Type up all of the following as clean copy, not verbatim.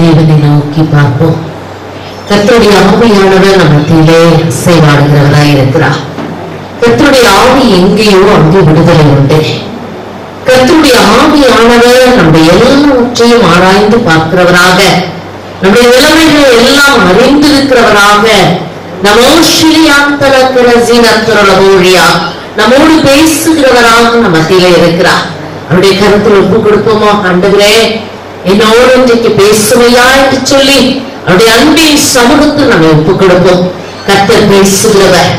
தேவனை நோக்கி பார்ப்போம். கர்த்தருடைய ஆவியானவர் நம்ம மத்தியிலே அசைவாடுகிறவராய் இருக்கிறார். கர்த்தருடைய ஆவி எங்கேயோ அங்கே விடுதலை உண்டு. கர்த்தருடைய ஆவியானவர் நம்முடைய எல்லாவற்றையும் ஆராய்ந்து பார்க்கிறவராக, நம்முடைய நிலைமைகளை எல்லாம் அறிந்திருக்கிறவராக, நம்மோடு பேசுகிறவராக நம்ம மத்தியிலே இருக்கிறார். அவருடைய கருத்தில் ஒப்பு கொடுப்போமா? ஆண்டவரே, என்னோடு இன்றைக்கு பேசுவையா என்று சொல்லி அவருடைய அன்பின் சமூகத்தில் நம்ம ஒப்பு கொடுப்போம். கர்த்தர் பேசுகிறவர்.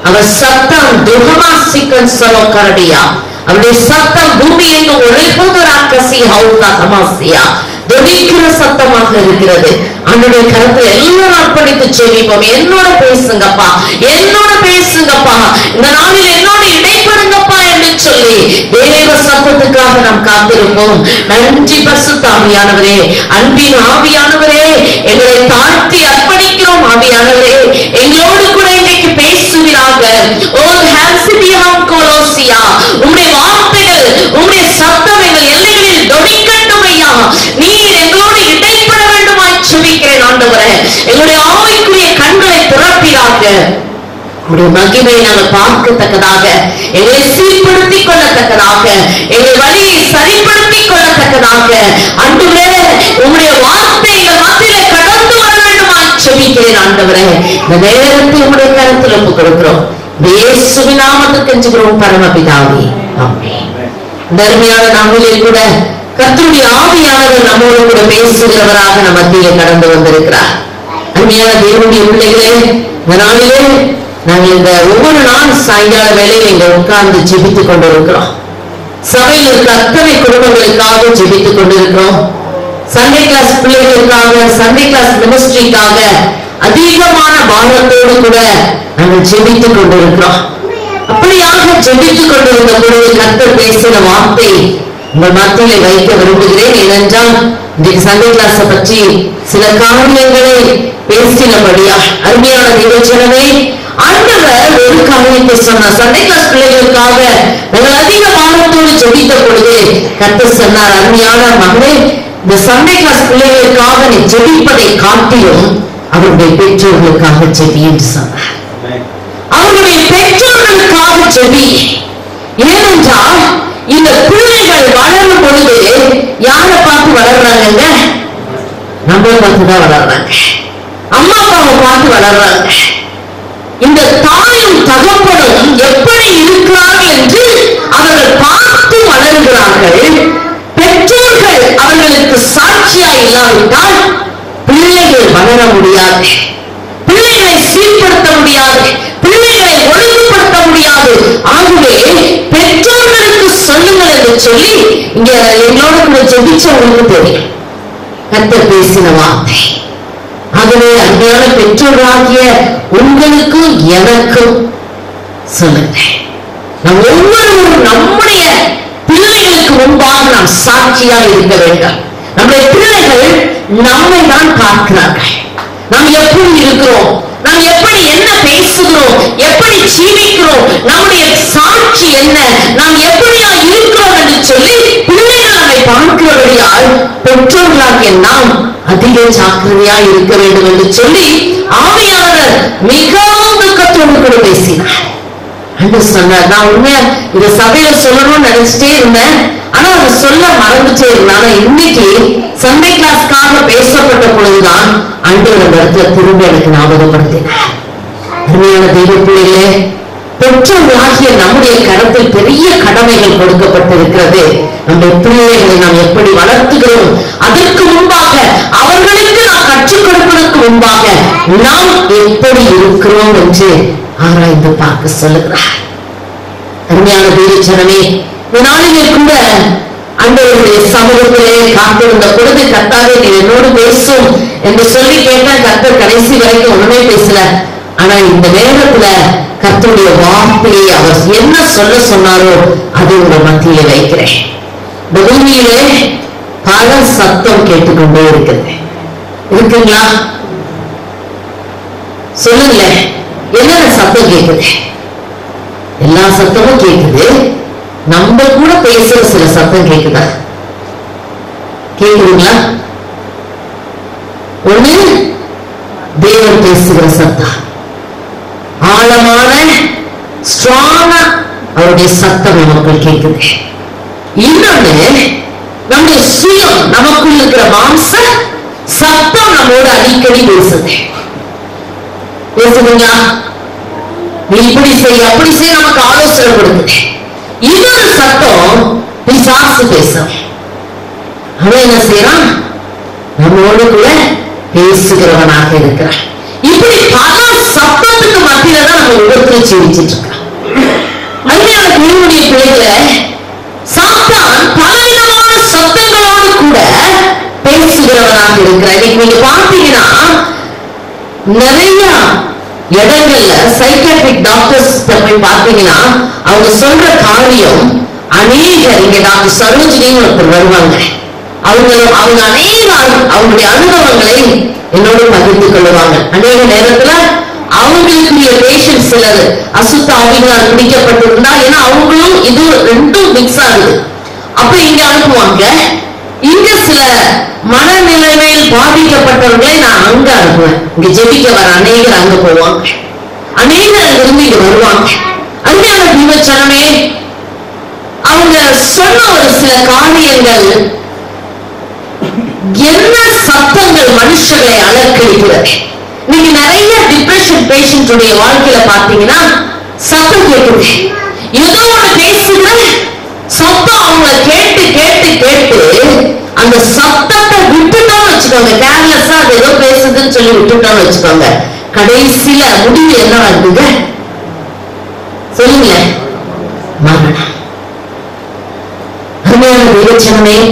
அவர் சத்தம் துகமாசிக்கன் சலோகரடியா, அவருடைய சத்தம் பூமி எங்கும் உழைப்பதற்காசி ஹவுதா தமாசியா துதிக்கிற சத்தமாக இருக்கிறது. அவனுடைய கருத்தை எல்லாம் அர்ப்பணித்து செவிப்போம். என்னோட பேசுங்கப்பா, என்னோட பேசுங்கப்பா, இந்த நாளில் என்னோட இடைப்படுங்கப்பா என்று சொல்லி தேவ சத்தத்துக்காக நாம் காத்திருப்போம். நன்றி பரிசுத்த ஆவியானவரே, அன்பின் ஆவியானவரே, எங்களை தாழ்த்தி அர்ப்பணிக்கிறோம். ஆவியானவரே, எங்களோடு கூட இன்னைக்கு பேசுவீராக. ஓ ஹான்சிபியாம் கோலோசியா, உம்முடைய வார்த்தைகள், உம்முடைய சத்தம் எங்கள் எல்லைகளில் தொனிக்கட்டும் ஐயா. நீர் எங்களோடு இடைப்பட வேண்டுமாய் செபிக்கிறேன் ஆண்டவரே. எங்களுடைய ஆவிக்குரிய கண்களை திறப்பீராக. உடைய மகிமையை நாங்கள் பார்க்கத்தக்கதாக, எங்களை சீர்படுத்திக் கொள்ளத்தக்கதாக, எங்கள் வழியை சரிப்படுத்திக் கொள்ளத்தக்கதாக ஆண்டவரே, உம்முடைய வார்த்தை எங்கள் மத்தியிலே கடந்து வர வேண்டுமாய் செபிக்கிறேன் ஆண்டவரே. இந்த நேரத்தை உம்முடைய கருத்தில் ஒப்புக் கொடுக்கிறோம். இயேசுவின் நாமத்தில் கெஞ்சுகிறோம் பரமபிதாவே, ஆமென். தர்மியான நாளிலே கூட கர்த்தருடைய ஆவியானவர் நம்மோடு கூட பேசுகிறவராக நம்ம மத்தியிலே கடந்து வந்திருக்கிறார். அருமையான தேவனுடைய பிள்ளைகளே, இந்த நாளிலே நாங்கள் இந்த ஒவ்வொரு நாள் சாயங்கால வேளையில் இங்க உட்கார்ந்து ஜெபித்துக் கொண்டிருக்கிறோம். சபையில் இருக்கிற அத்தனை குடும்பங்களுக்காக ஜெபித்துக் கொண்டிருக்கிறோம். சண்டே கிளாஸ் பிள்ளைகளுக்காக, சண்டே கிளாஸ் மினிஸ்ட்ரிக்காக அதிகமான பாரத்தோடு கூட நாங்கள் ஜெபித்துக் கொண்டிருக்கிறோம். அப்படியாக ஜெபித்துக் கொண்டிருந்த பொழுது கர்த்தர் பேசின வார்த்தை உங்கள் மத்தியிலே வைக்க விரும்புகிறேன். ஏனென்றால் இன்றைக்கு சண்டே கிளாஸை பற்றி சில காரியங்களை பேசினபடியா அருமையான தேவஜனமே, ஆண்டவர் ஒரு காரியத்தை சொன்னார். சண்டே கிளாஸ் பிள்ளைகளுக்காக நாங்கள் அதிக பாரத்தோடு ஜெபித்த பொழுது கர்த்தர் சொன்னார், அருமையான மகளே, இந்த சண்டே கிளாஸ் பிள்ளைகளுக்காக நீ ஜெபிப்பதை காட்டிலும் அவருடைய பெற்றோர்களுக்காக ஜெபி என்று சொன்னார். அவருடைய பெற்றோர்களுக்காக ஜெபி. ஏனென்றால் இந்த பிள்ளைகள் வளரும் பொழுது யாரை பார்த்து வளர்றாங்க? நம்மளை பார்த்துதான் வளர்றாங்க. அம்மா அப்பாவை பார்த்து வளர்றாங்க. இந்த தாயும் தகப்பனும் எப்படி இருக்கிறார்கள் என்று அவர்கள் பார்த்து வளர்கிறார்கள். பெற்றோர்கள் அவர்களுக்கு சாட்சியா இல்லாவிட்டால் பிள்ளைகள் வளர முடியாது, பிள்ளைகளை சீர்படுத்த முடியாது, பிள்ளைகளை ஒழுங்குபடுத்த முடியாது. ஆகவே பெற்றோர்களுக்கு சொல்லுங்கள் என்று சொல்லி இங்க என்னோட கூட ஜெபிச்சவங்களுக்கு தெரியும் கர்த்தர் பேசின வார்த்தை. ஆகவே அன்பான பெற்றோராகிய உங்களுக்கும் எனக்கும் சொல்லுங்க, நாம் ஒவ்வொருவரும் நம்முடைய பிள்ளைகளுக்கு முன்பாக நாம் சாட்சியா இருக்க வேண்டும். நம்முடைய பிள்ளைகள் நம்மை தான் பார்க்கிறார்கள். நாம் எப்படி இருக்கிறோம், நாம் எப்படி என்ன பேசுகிறோம், எப்படி ஜீவிக்கிறோம், நம்முடைய சாட்சி என்ன, நாம் எப்படியா இருக்கிறோம் என்று சொல்லி பிள்ளைகள் நம்மை பார்க்கிறபடியால் பெற்றோர்களாகிய நாம் அதிக ஜாக்கிரதையா இருக்க வேண்டும் என்று சொல்லி ஆவியானவர் மிகவும் துக்கத்தோடு கூட பேசினார் என்று சொன்னார். நான் உண்மையா இத சபையில சொல்லணும்னு நினைச்சிட்டே இருந்தேன், ஆனா அதை சொல்ல மறந்துட்டே இருந்தேன். ஆனா இன்னைக்கு சண்டே கிளாஸ்க்காக பேசப்பட்ட பொழுதுதான் ஆண்டவர் அந்த இடத்துல திரும்ப எனக்கு ஞாபகப்படுத்தினார். அருமையான தெய்வ பிள்ளைகளே, பெற்றோர்களாகிய நம்முடைய கருத்தில் பெரிய கடமைகள் கொடுக்கப்பட்டிருக்கிறது. நம்முடைய பிள்ளைகளை நாம் எப்படி வளர்த்துகிறோம், அதற்கு முன்பாக அவர்களுக்கு நாம் கற்றுக் கொடுப்பதற்கு முன்பாக நாம் எப்படி இருக்கிறோம் என்று ஆராய்ந்து பார்க்க சொல்லுகிறார். அருமையான தேவஜனமே, இந்த நாளிலே கூட ஆண்டவருடைய சமூகத்திலே காத்திருந்த பொழுது கர்த்தாவே நீ என்னோடு பேசும் என்று சொல்லி கேட்ட கர்த்தர் கடைசி வரைக்கும் ஒண்ணுமே பேசல. ஆனா இந்த நேரத்துல கர்த்தருடைய வார்த்தையை அவர் என்ன சொல்ல சொன்னாரோ அதை உங்க மத்தியிலே வைக்கிறேன். இந்த பூமியிலே பல சத்தம் கேட்டுக்கொண்டே இருக்குது. இருக்குங்களா? சொல்லுங்க, என்னென்ன சத்தம் கேட்குது? எல்லா சத்தமும் கேட்குது. நம்ம கூட பேசுற சில சத்தம் கேட்குதா? கேக்குதுங்களா? அவருடைய சத்தம் நமக்குள் கேட்குது. இன்னொன்னு, நம்முடைய சுயம், நமக்குள் இருக்கிற மாம்ச சத்தம் நம்மோட அடிக்கடி பேசுது. பேசுதுங்களா? நீ இப்படி செய்ய அப்படி செய்ய நமக்கு ஆலோசனை கொடுக்குது. இன்னொரு சத்தம் பிசாசு பேசும். அவன் என்ன செய்யறான்? நம்மோடு கூட பேசுகிறவனாக இருக்கிறான். இப்படி பல சத்தத்துக்கு மத்தியில தான் நம்ம உலகத்துல ஜீவிச்சிட்டு இருக்கோம். அருமையான தேவனுடைய பிள்ளைகளை, சாத்தான் பலவிதமான சத்தங்களோடு கூட பேசுகிறவனாக இருக்கிறான். இன்னைக்கு நீங்க பாத்தீங்கன்னா நிறைய இடங்கள்ல சைக்காட்ரிக் டாக்டர்ஸ் போய் பாத்தீங்கன்னா அவங்க சொல்ற காரியம் அநேகர், இங்க டாக்டர் சரோஜினின்னு ஒருத்தர் வருவாங்க, அவங்க அநேக அவங்களுடைய அனுபவங்களை என்னோடு பகிர்ந்து கொள்ளுவாங்க. அநேக நேரத்துல அவங்களுக்குரிய பேஷண்ட் சிலர் அசுத்த ஆவிகளால் பிடிக்கப்பட்டிருந்தா, ஏன்னா அவங்களும் இது ரெண்டும் மிக்ஸ் ஆகுது, அப்ப இங்க அனுப்புவாங்க. இங்க சில மனநிலைமையில் பாதிக்கப்பட்டவர்களை நான் அங்க அனுப்புவேன். இங்க ஜெபிக்க வர அநேகர் அங்க போவாங்க, அநேகர் அங்கிருந்து இங்க வருவாங்க. அருமையான தீவச்சனமே, அவங்க சொன்ன ஒரு சில காரியங்கள், என்ன சத்தங்கள் மனுஷர்களை அலக்களிக்கிறது. நீங்க நிறைய டிப்ரெஷன் பேஷண்ட்டுடைய வாழ்க்கையில பாத்தீங்கன்னா சத்தம் கேட்குது, ஏதோ ஒண்ணு பேசுகிற சத்தம் அவங்க கேட்டு கேட்டு கேட்டு அந்த சத்தத்தை விட்டுட்டோம்னு வச்சுக்கோங்க, கேர்லெஸ்ஸா அது ஏதோ பேசுதுன்னு சொல்லி விட்டுட்டோம்னு வச்சுக்கோங்க, கடைசியில முடிவு என்ன வருதுங்க சொல்லுங்க? மரணம்.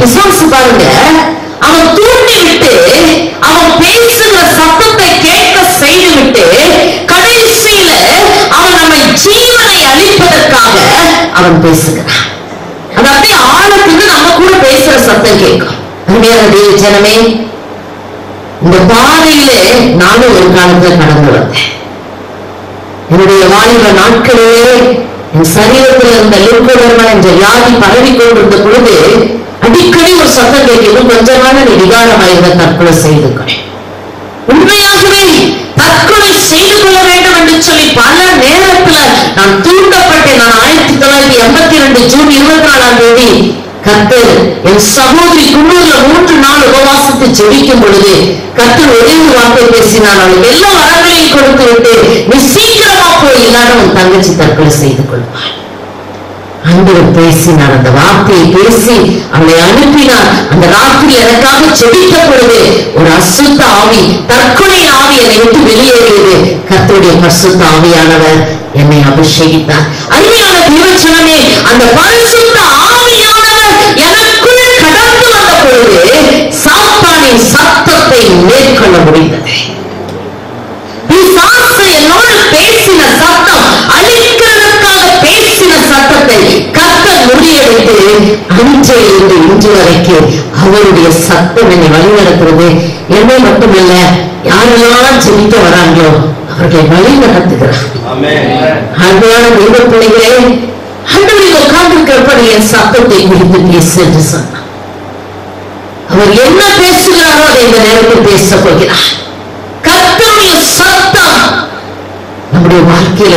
பிசாசு பாருங்க, அவன் தூண்டி விட்டு அவன் பேசுகிற சத்தத்தை கேட்க செய்து விட்டு கடைசியில அவன் நம்மை ஜீவனை அளிப்பதற்காக அவன் பேசுகிறான். அது அப்படியே ஆழத்துக்கு நம்ம கூட பேசுற சத்தம் கேட்கும். ஜனமே, இந்த பாதையிலே நானும் ஒரு காலத்துல கடந்து வந்தேன். என்னுடைய வாலிப நாட்களே என் சரீரத்தில் இருந்த லுக்கோடர்மா என்ற வியாதி பரவி கொண்டிருந்த பொழுது அடிக்கடி ஒரு சத்தம் கேட்கும், கொஞ்சமான நீ விகாரமாயிருந்த தற்கொலை செய்து கொள். உண்மையாகவே தற்கொலை செய்து கொள்ள வேண்டும் என்று சொல்லி பல நேரத்துல நான் தூண்டப்பட்டேன். நான் 1982 ஜூன் 24 கர்த்தர் என் சகோதரி குன்னூர்ல 3 நாள் உபவாசத்தை ஜெபிக்கும் பொழுது கர்த்தர் ஒரே ஒரு வார்த்தை பேசினார், அவளுக்கு எல்லா வரங்களையும் கொடுத்து விட்டு நீ சீக்கிரமா போய் இல்லாத உன் தங்கச்சி தற்கொலை செய்து கொள்வாள். ஆண்டவர் பேசினார், அந்த வார்த்தையை பேசி அவளை அனுப்பினார். அந்த ராத்திரி எனக்காக ஜெபித்த பொழுது ஒரு அசுத்த ஆவி, தற்கொலை ஆவி என்னை விட்டு வெளியேறியது. கர்த்தருடைய பரிசுத்த ஆவியானவர் என்னை அபிஷேகித்தார். அருமையான தேவச்சனமே, அந்த பரிசுத்த ஆவியானவர் எனக்குள் கடந்து வந்த பொழுது சாத்தானின் சத்தத்தை மேற்கொள்ள முடிந்தது. பிசாசு என்னோடு பேசின சத்தம், அழிக்கிறதுக்காக பேசின சத்தத்தை கர்த்தர் முறியடித்து அன்றையிலிருந்து இன்று வரைக்கும் அவருடைய சத்தம் என்னை வழிநடத்துறது. என்னை மட்டுமல்ல, யாரெல்லாம் ஜெபிக்க வராங்களோ அவர்களை வழி நடத்துகிறார். அருமையான தெய்வ பிள்ளைகளே, ஆண்டவரில் உட்கார்ந்திருக்கிறபடி என் சத்தத்தை குறித்து பேசு என்று சொன்னார். அவர் என்ன பேசுகிறாரோ அதை இந்த நேரத்தில் பேச போகிறார். கர்த்தருடைய சத்தம் நம்முடைய வாழ்க்கையில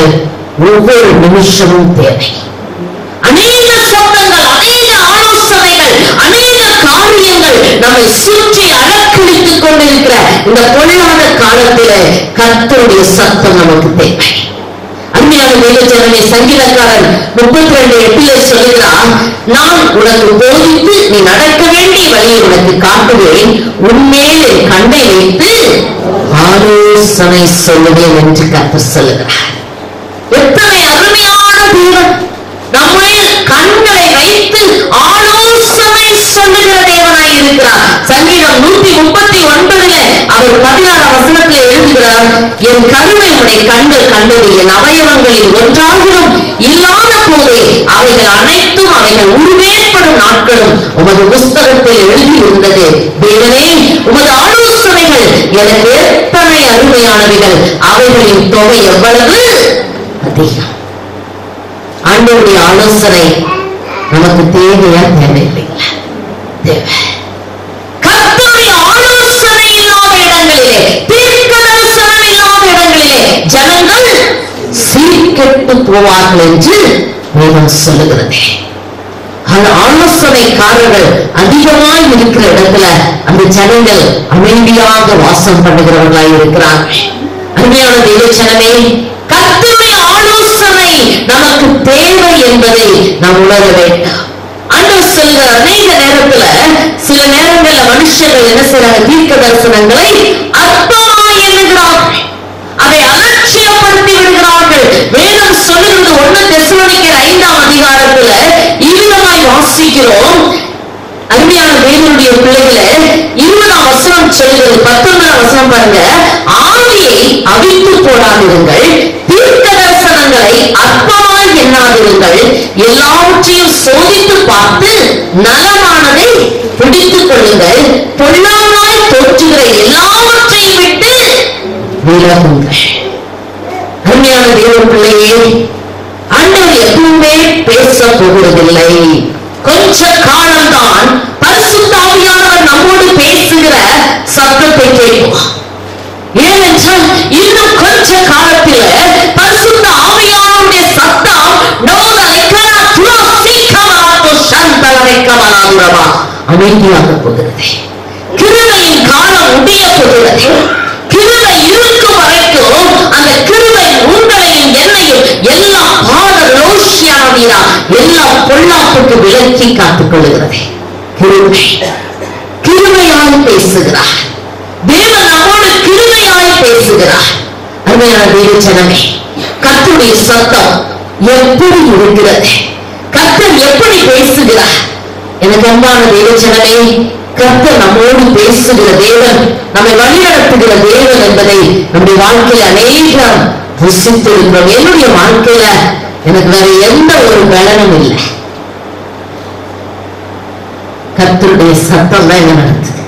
ஒவ்வொரு நிமிஷமும் தேவை. அநேக சத்தங்கள், அநேக ஆலோசனைகள், அநேக காரியங்கள் நம்மை சுற்றி அலக்களித்துக் கொண்டிருக்கிற இந்த பொல்லாத காலத்தில கர்த்தருடைய சத்தம் நமக்கு தேவை. அருமையான தேவஜனமே, சங்கீதக்காரன் 32:8 சொல்லுகிறார், நான் உனக்கு போதித்து நீ நடக்க வேண்டிய வழியை உனக்கு காட்டுவேன், உன்மேல் என் கண்ணை வைத்து ஆலோசனை சொல்லுவேன் என்று கர்த்தர் சொல்லுகிறார். எத்தனை அருமையான தேவன்! நம்முடைய கண்களை வைத்து ஆலோசனை சொல்லுகிற தேவனாய் இருக்கிறார். சங்கீதம் 139 அவர் 16 வசனத்தில் எழுதுகிறார், என் கருவை உடைய கண்கள் கண்டது, என் அவயவங்களில் ஒன்றாகவும் இல்லாத போதே அவைகள் அனைத்தும் அவைகள் உருவேற்படும் நாட்களும் உமது புஸ்தகத்தில் எழுதியிருந்தது. தேவனே, உமது ஆலோசனைகள் எனக்கு எத்தனை அருமையானவைகள், அவைகளின் தொகை எவ்வளவு அதிகம். ஆண்டவருடைய ஆலோசனை நமக்கு தேவையா தேவையில்லைங்களா? தேவை. கர்த்தருடைய ஆலோசனை இல்லாத இடங்களிலே, தீர்க்கதரிசனம் இல்லாத இடங்களிலே ஜனங்கள் சீர்கெட்டு போவார்கள் என்று வேதம் சொல்லுகிறது. ஆலோசனைக்காரர்கள் அதிகமாய் இருக்கிற இடத்துல அந்த ஜனங்கள் அமைதியாக வாசம் பண்ணுகிறவர்களாய் இருக்கிறார்கள். அருமையான தேவ ஜனமே, கர்த்தருடைய ஆலோசனை நமக்கு தேவை என்பதை நாம் உணர வேண்டும். ஆண்டவர் சொல்கிற அநேக நேரத்துல சில நேரங்கள்ல மனுஷர்கள் என்ன செய்யறாங்க, தீர்க்க தரிசனங்களை அற்பமாய் எண்ணுகிறார்கள், அதை அலட்சியப்படுத்தி விடுகிறார்கள். வேதம் சொல்லுகிறது 1 தெசலோனிக்கேயர் 5ஆம் அதிகாரத்துல இவ்விதமாய் வாசிக்கிறோம். அருமையான தேவனுடைய பிள்ளைகளே, 20ஆம் வசனம் சொல்லுகிறது, 19ஆம் வசனம் பாருங்க. ஆவியை அவித்து போடாதிருங்கள், தீர்க்க தரிசனங்களை அற்பமாய் எண்ணாதிருங்கள், எல்லாவற்றையும் சோதித்து பார்த்து நலமானதை பிடித்துக் கொள்ளுங்கள், பொல்லாங்காய் தோற்றுகிற எல்லாவற்றையும் விட்டு விலகுங்கள். அருமையான தேவ பிள்ளையே, ஆண்டவர் எப்பவுமே பேச போகிறதில்லை. கொஞ்ச காலம்தான் பரிசுத்த ஆவியானவர் நம்மோடு பேசுகிற சத்தத்தை கேட்போம். ஏனென்றால் இன்னும் கொஞ்ச காலத்தில் பரிசுத்த ஆவியானவருடைய சத்தம் அமைதியாக போகிறது. கிருபையின் காலம் முடிய போகிறது. கிருபை இருக்கும் வரைக்கும் அந்த கிருபை உங்களையும் என்னையும் எல்லா பாதரோஷியானீரா எல்லா பொல்லாப்புக்கு விலக்கி காத்துக் கொள்ளுகிறது. கிருபை கிருபையாய் பேசுகிறார் தேவன், நம்மோடு கிருபையாய் பேசுகிறார். அருமையான தேவ ஜனமே, கர்த்தருடைய சத்தம் எப்படி இருக்கிறது, கர்த்தர் எப்படி பேசுகிறார்? எனக்கு அன்பான தேவ ஜனமே, கர்த்தர் நம்மோடு பேசுகிற தேவன், நம்மை வழிநடத்துகிற தேவன் என்பதை நம்முடைய வாழ்க்கையில் அநேகம் ருசித்திருக்கிறோம். என்னுடைய வாழ்க்கையில எனக்கு வேற எந்த ஒரு பலனும் இல்லை, கர்த்தருடைய சத்தம் தான் என்ன நடத்துது.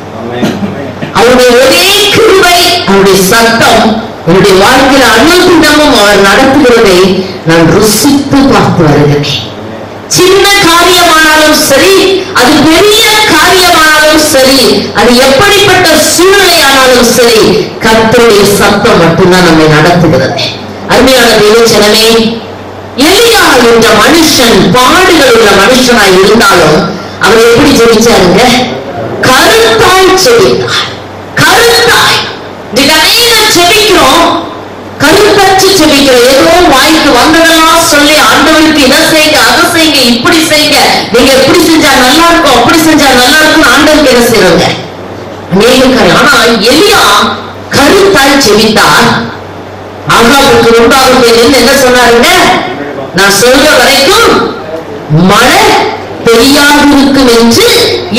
அவருடைய ஒரே கிருபை, அவருடைய சத்தம் என்னுடைய வாழ்க்கையில அனுதினமும் அவர் நடத்துகிறதை நான் ருசித்து பார்த்து வருகிறேன். சின்ன காரியமானாலும் சரி, அது பெரிய காரியமானாலும் சரி, அது எப்படிப்பட்ட சூழ்நிலையானாலும் சரி, கர்த்தருடைய சத்தம் மட்டும்தான் நம்மை நடத்துகிறது. அருமையான தேவ ஜனமே, எலியா என்ற மனுஷன் பாடுகள் உள்ள மனுஷனாய் இருந்தாலும் அவர் எப்படி ஜெபிச்சாருங்க? கருத்தாய் ஜெபித்தார். கருத்தாய். அநேகம் ஜெபிக்கிறோம், கருத்தச்சு ஜெபிக்கிறோம். ஏதோ வாய்க்கு வந்ததெல்லாம் சொல்லி ஆண்டவருக்கு இதை செய்யுங்க, அதை செய்யுங்க, இப்படி செய்யுங்க, நீங்க எப்படி செஞ்சா நல்லா இருக்கும், அப்படி செஞ்சா நல்லா இருக்கும் ஆண்டவருக்கு என்ன செய்யறோங்க அநேகம். ஆனா எலியா கருத்தாய் ஜெபித்தார். ஆகாபுக்கு முன்பாக போய் என்ன சொன்னாருங்க? நான் சொல்ற வரைக்கும் மழை பெய்யாதிருக்கும் என்று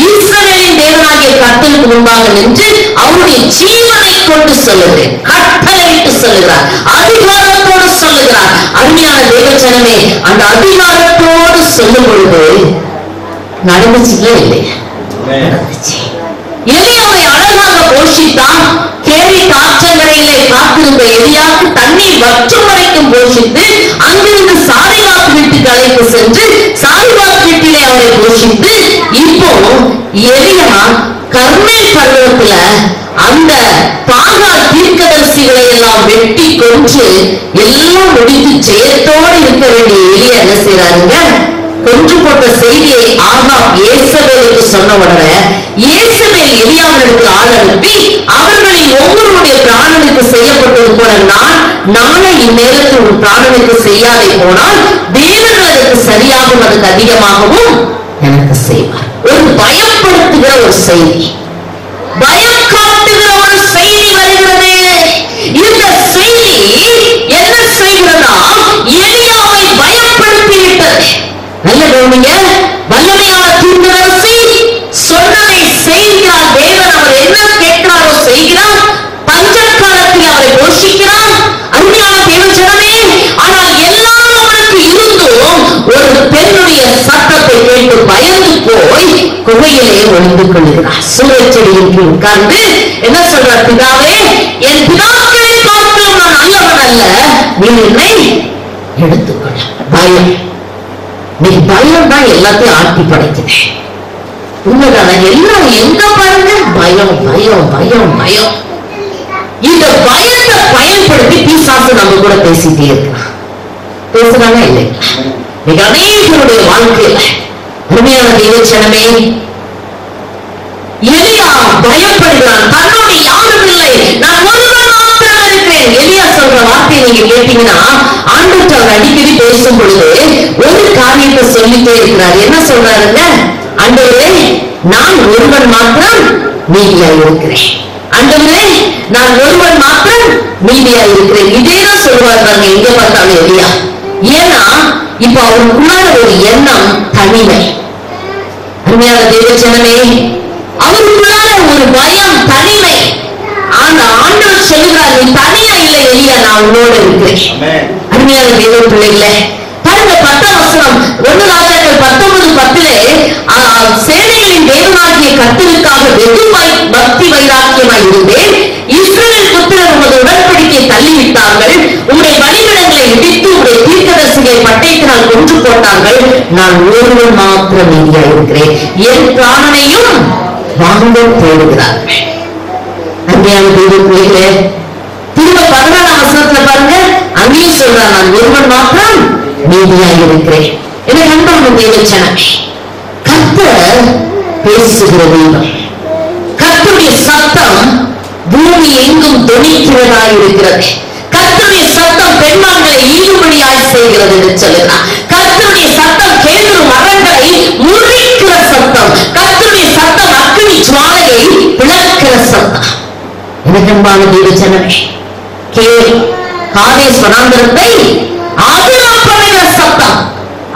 இஸ்ரவேலின் தேவனாகிய கர்த்தருக்கு முன்பாக நின்று அவருடைய ஜீவனை கொண்டு சொல்லுகிறேன், கட்டளையிட்டு சொல்லுகிறார், அதிகாரத்தோடு சொல்லுகிறார். அருமையான தேவ ஜனமே, அந்த அதிகாரத்தோடு சொல்லும் பொழுது நடந்துச்சுங்களே இல்லையா? நடந்துச்சு. எலியாவை அழகாக போஷித்தான். கேரி காற்றங்கரையிலே காத்திருந்த எலியாவுக்கு தண்ணீர் வற்றும் வரைக்கும் போஷித்து அங்கிருந்து சாரிவாத் வீட்டுக்கு அழைத்து சென்று சாரிவாத் வீட்டிலே அவரை போஷித்து, இப்போ எலியா கர்மேல் பர்வதத்துல அந்த பாகால் தீர்க்கதரிசிகளை எல்லாம் வெட்டி கொன்று எல்லாம் முடித்து ஜெயத்தோடு இருக்க வேண்டிய எலியா என்ன செய்யறாருங்க? கொன்று போட்ட செய்தியை ஆகாப் ஏசபேலுக்கு சொன்ன உடனே ஏசபேல் எலியாவிற்கு ஆள் அனுப்பி, அவர்களில் ஒவ்வொருடைய பிராணனுக்கு செய்யப்பட்டது போல நான் நாளை இந்நேரத்தில் ஒரு பிராணனுக்கு செய்யாதே போனால் தேவர்களுக்கு சரியாகும், அதுக்கு அதிகமாகவும் எனக்கு செய்வார். ஒரு பயப்படுத்துகிற ஒரு செய்தி, பயம் காட்டுகிற ஒரு செய்தி வருகிறது. இந்த செய்தி என்ன செய்கிறதா? எலியாவை பயப்படுத்தி விட்டது. நல்ல கவனிங்க, வல்லமையான தீர்க்கதரிசி சொன்னதை செய்கிறார். தேவன் அவர் என்ன கேட்கிறாரோ செய்கிறார். பஞ்ச காலத்தில் அவரை போஷிக்கிறார். அருமையான தேவ ஜனமே, ஆனால் எல்லாம் அவருக்கு இருந்தும் ஒரு பெண்ணுடைய சத்தத்தை கேட்டு பயந்து போய் குகையிலே ஒளிந்து கொள்கிறார். சூழச்செடியின் கீழ் உட்கார்ந்து என்ன சொல்றார்? பிதாவே, என் பிதாக்களை பார்த்தும் நான் நல்லவன் அல்ல, நீ என்னை எடுத்துக்கொள்ள. பயம், நீ பயம் தான் எல்லாத்தையும் ஆட்டி படைக்குது. உண்மைதான? எல்லாம் எங்க பாருங்க, பயம் பயம் பயம் பயம். இந்த பயத்தை பயன்படுத்தி பிசாசு நம்ம கூட பேசிட்டே இருக்கலாம். பேசுறாங்க இல்லைங்களா? மிக அநேகருடைய வாழ்க்கையில அருமையான தேவச்சனமே, எலியா பயப்படுகிறான். தன்னோடு யாரும் இல்லை, நான் ஒருவன் மாத்திரம் இருக்கிறேன். எலியா சொல்ற வார்த்தையை நீங்க கேட்டீங்கன்னா, ஆண்டவர் அவர் அடிக்கடி பேசும் பொழுது ஒரு காரியத்தை சொல்லிட்டே இருக்கிறார். என்ன சொல்றாருங்க? ஆண்டவரே, நான் ஒருவன் மாத்திரம் மீதியா இருக்கிறேன். ஆண்டவரே, நான் ஒருவன் மாத்திரம் மீதியா இருக்கிறேன். இதேதான் சொல்லுவார் எங்க பார்த்தாலும் எலியா. ஏன்னா இப்ப அவருக்குள்ளார ஒரு எண்ணம் தனிமை. அருமையான தேவச்சனமே, அவருக்குள்ளார ஒரு பயம், தனிமை. ஆனா ஆண்டவர் சொல்லுகிறார், நீ தனியா இல்லை எலியா, நான் உன்னோடு இருக்கிறேன். அருமையான தேவ பிள்ளைகளே, பாருங்க 10ஆம் வசனம் 1 ராஜாக்கள் 19:10 சேனைகளின் தேவனாகிய கர்த்தருக்காக வெகு பக்தி வைராக்கியமாய் இருந்தேன். இஸ்ரவேல் புத்திரர் உமது உடன்படிக்கையை தள்ளிவிட்டார்கள், உம்முடைய பலிபீடங்களை இடித்து உம்முடைய தீர்க்கதரிசிகளை பட்டயத்தினால் கொன்று போட்டார்கள். நான் ஒருவன் மாத்திரம் மீதியா இருக்கிறேன், என் பிராணனையும் வாங்க தேடுகிறார்கள். அருமையான தேவ பிள்ளைகளே, திரும்ப 14ஆம் வசனத்துல பாருங்க, அங்கேயும் சொல்றான், நான் ஒருவன் மாத்திரம் மீதியா இருக்கிறேன். எனக்கு அன்பான தேவச்சனமே, கர்த்தர் பேசுகிற தெய்வம். கர்த்தருடைய சத்தம் பூமி எங்கும் தொனிக்கிறதாய் இருக்கிறது. கர்த்தருடைய சத்தம் பெண்மான்களை ஈடுபடியாய் செய்கிறது என்று சொல்லுகிறார். கர்த்தருடைய சத்தம் கேதுரு மரங்களை முறிக்கிற சத்தம். கர்த்தருடைய சத்தம் அக்கினி ஜுவாலையை விளக்குற சத்தம். எனக்கு அன்பான தேவச்சனமே, காதேஸ் வனாந்தரத்தை ஆதரவு பண்ணுகிற சத்தம்,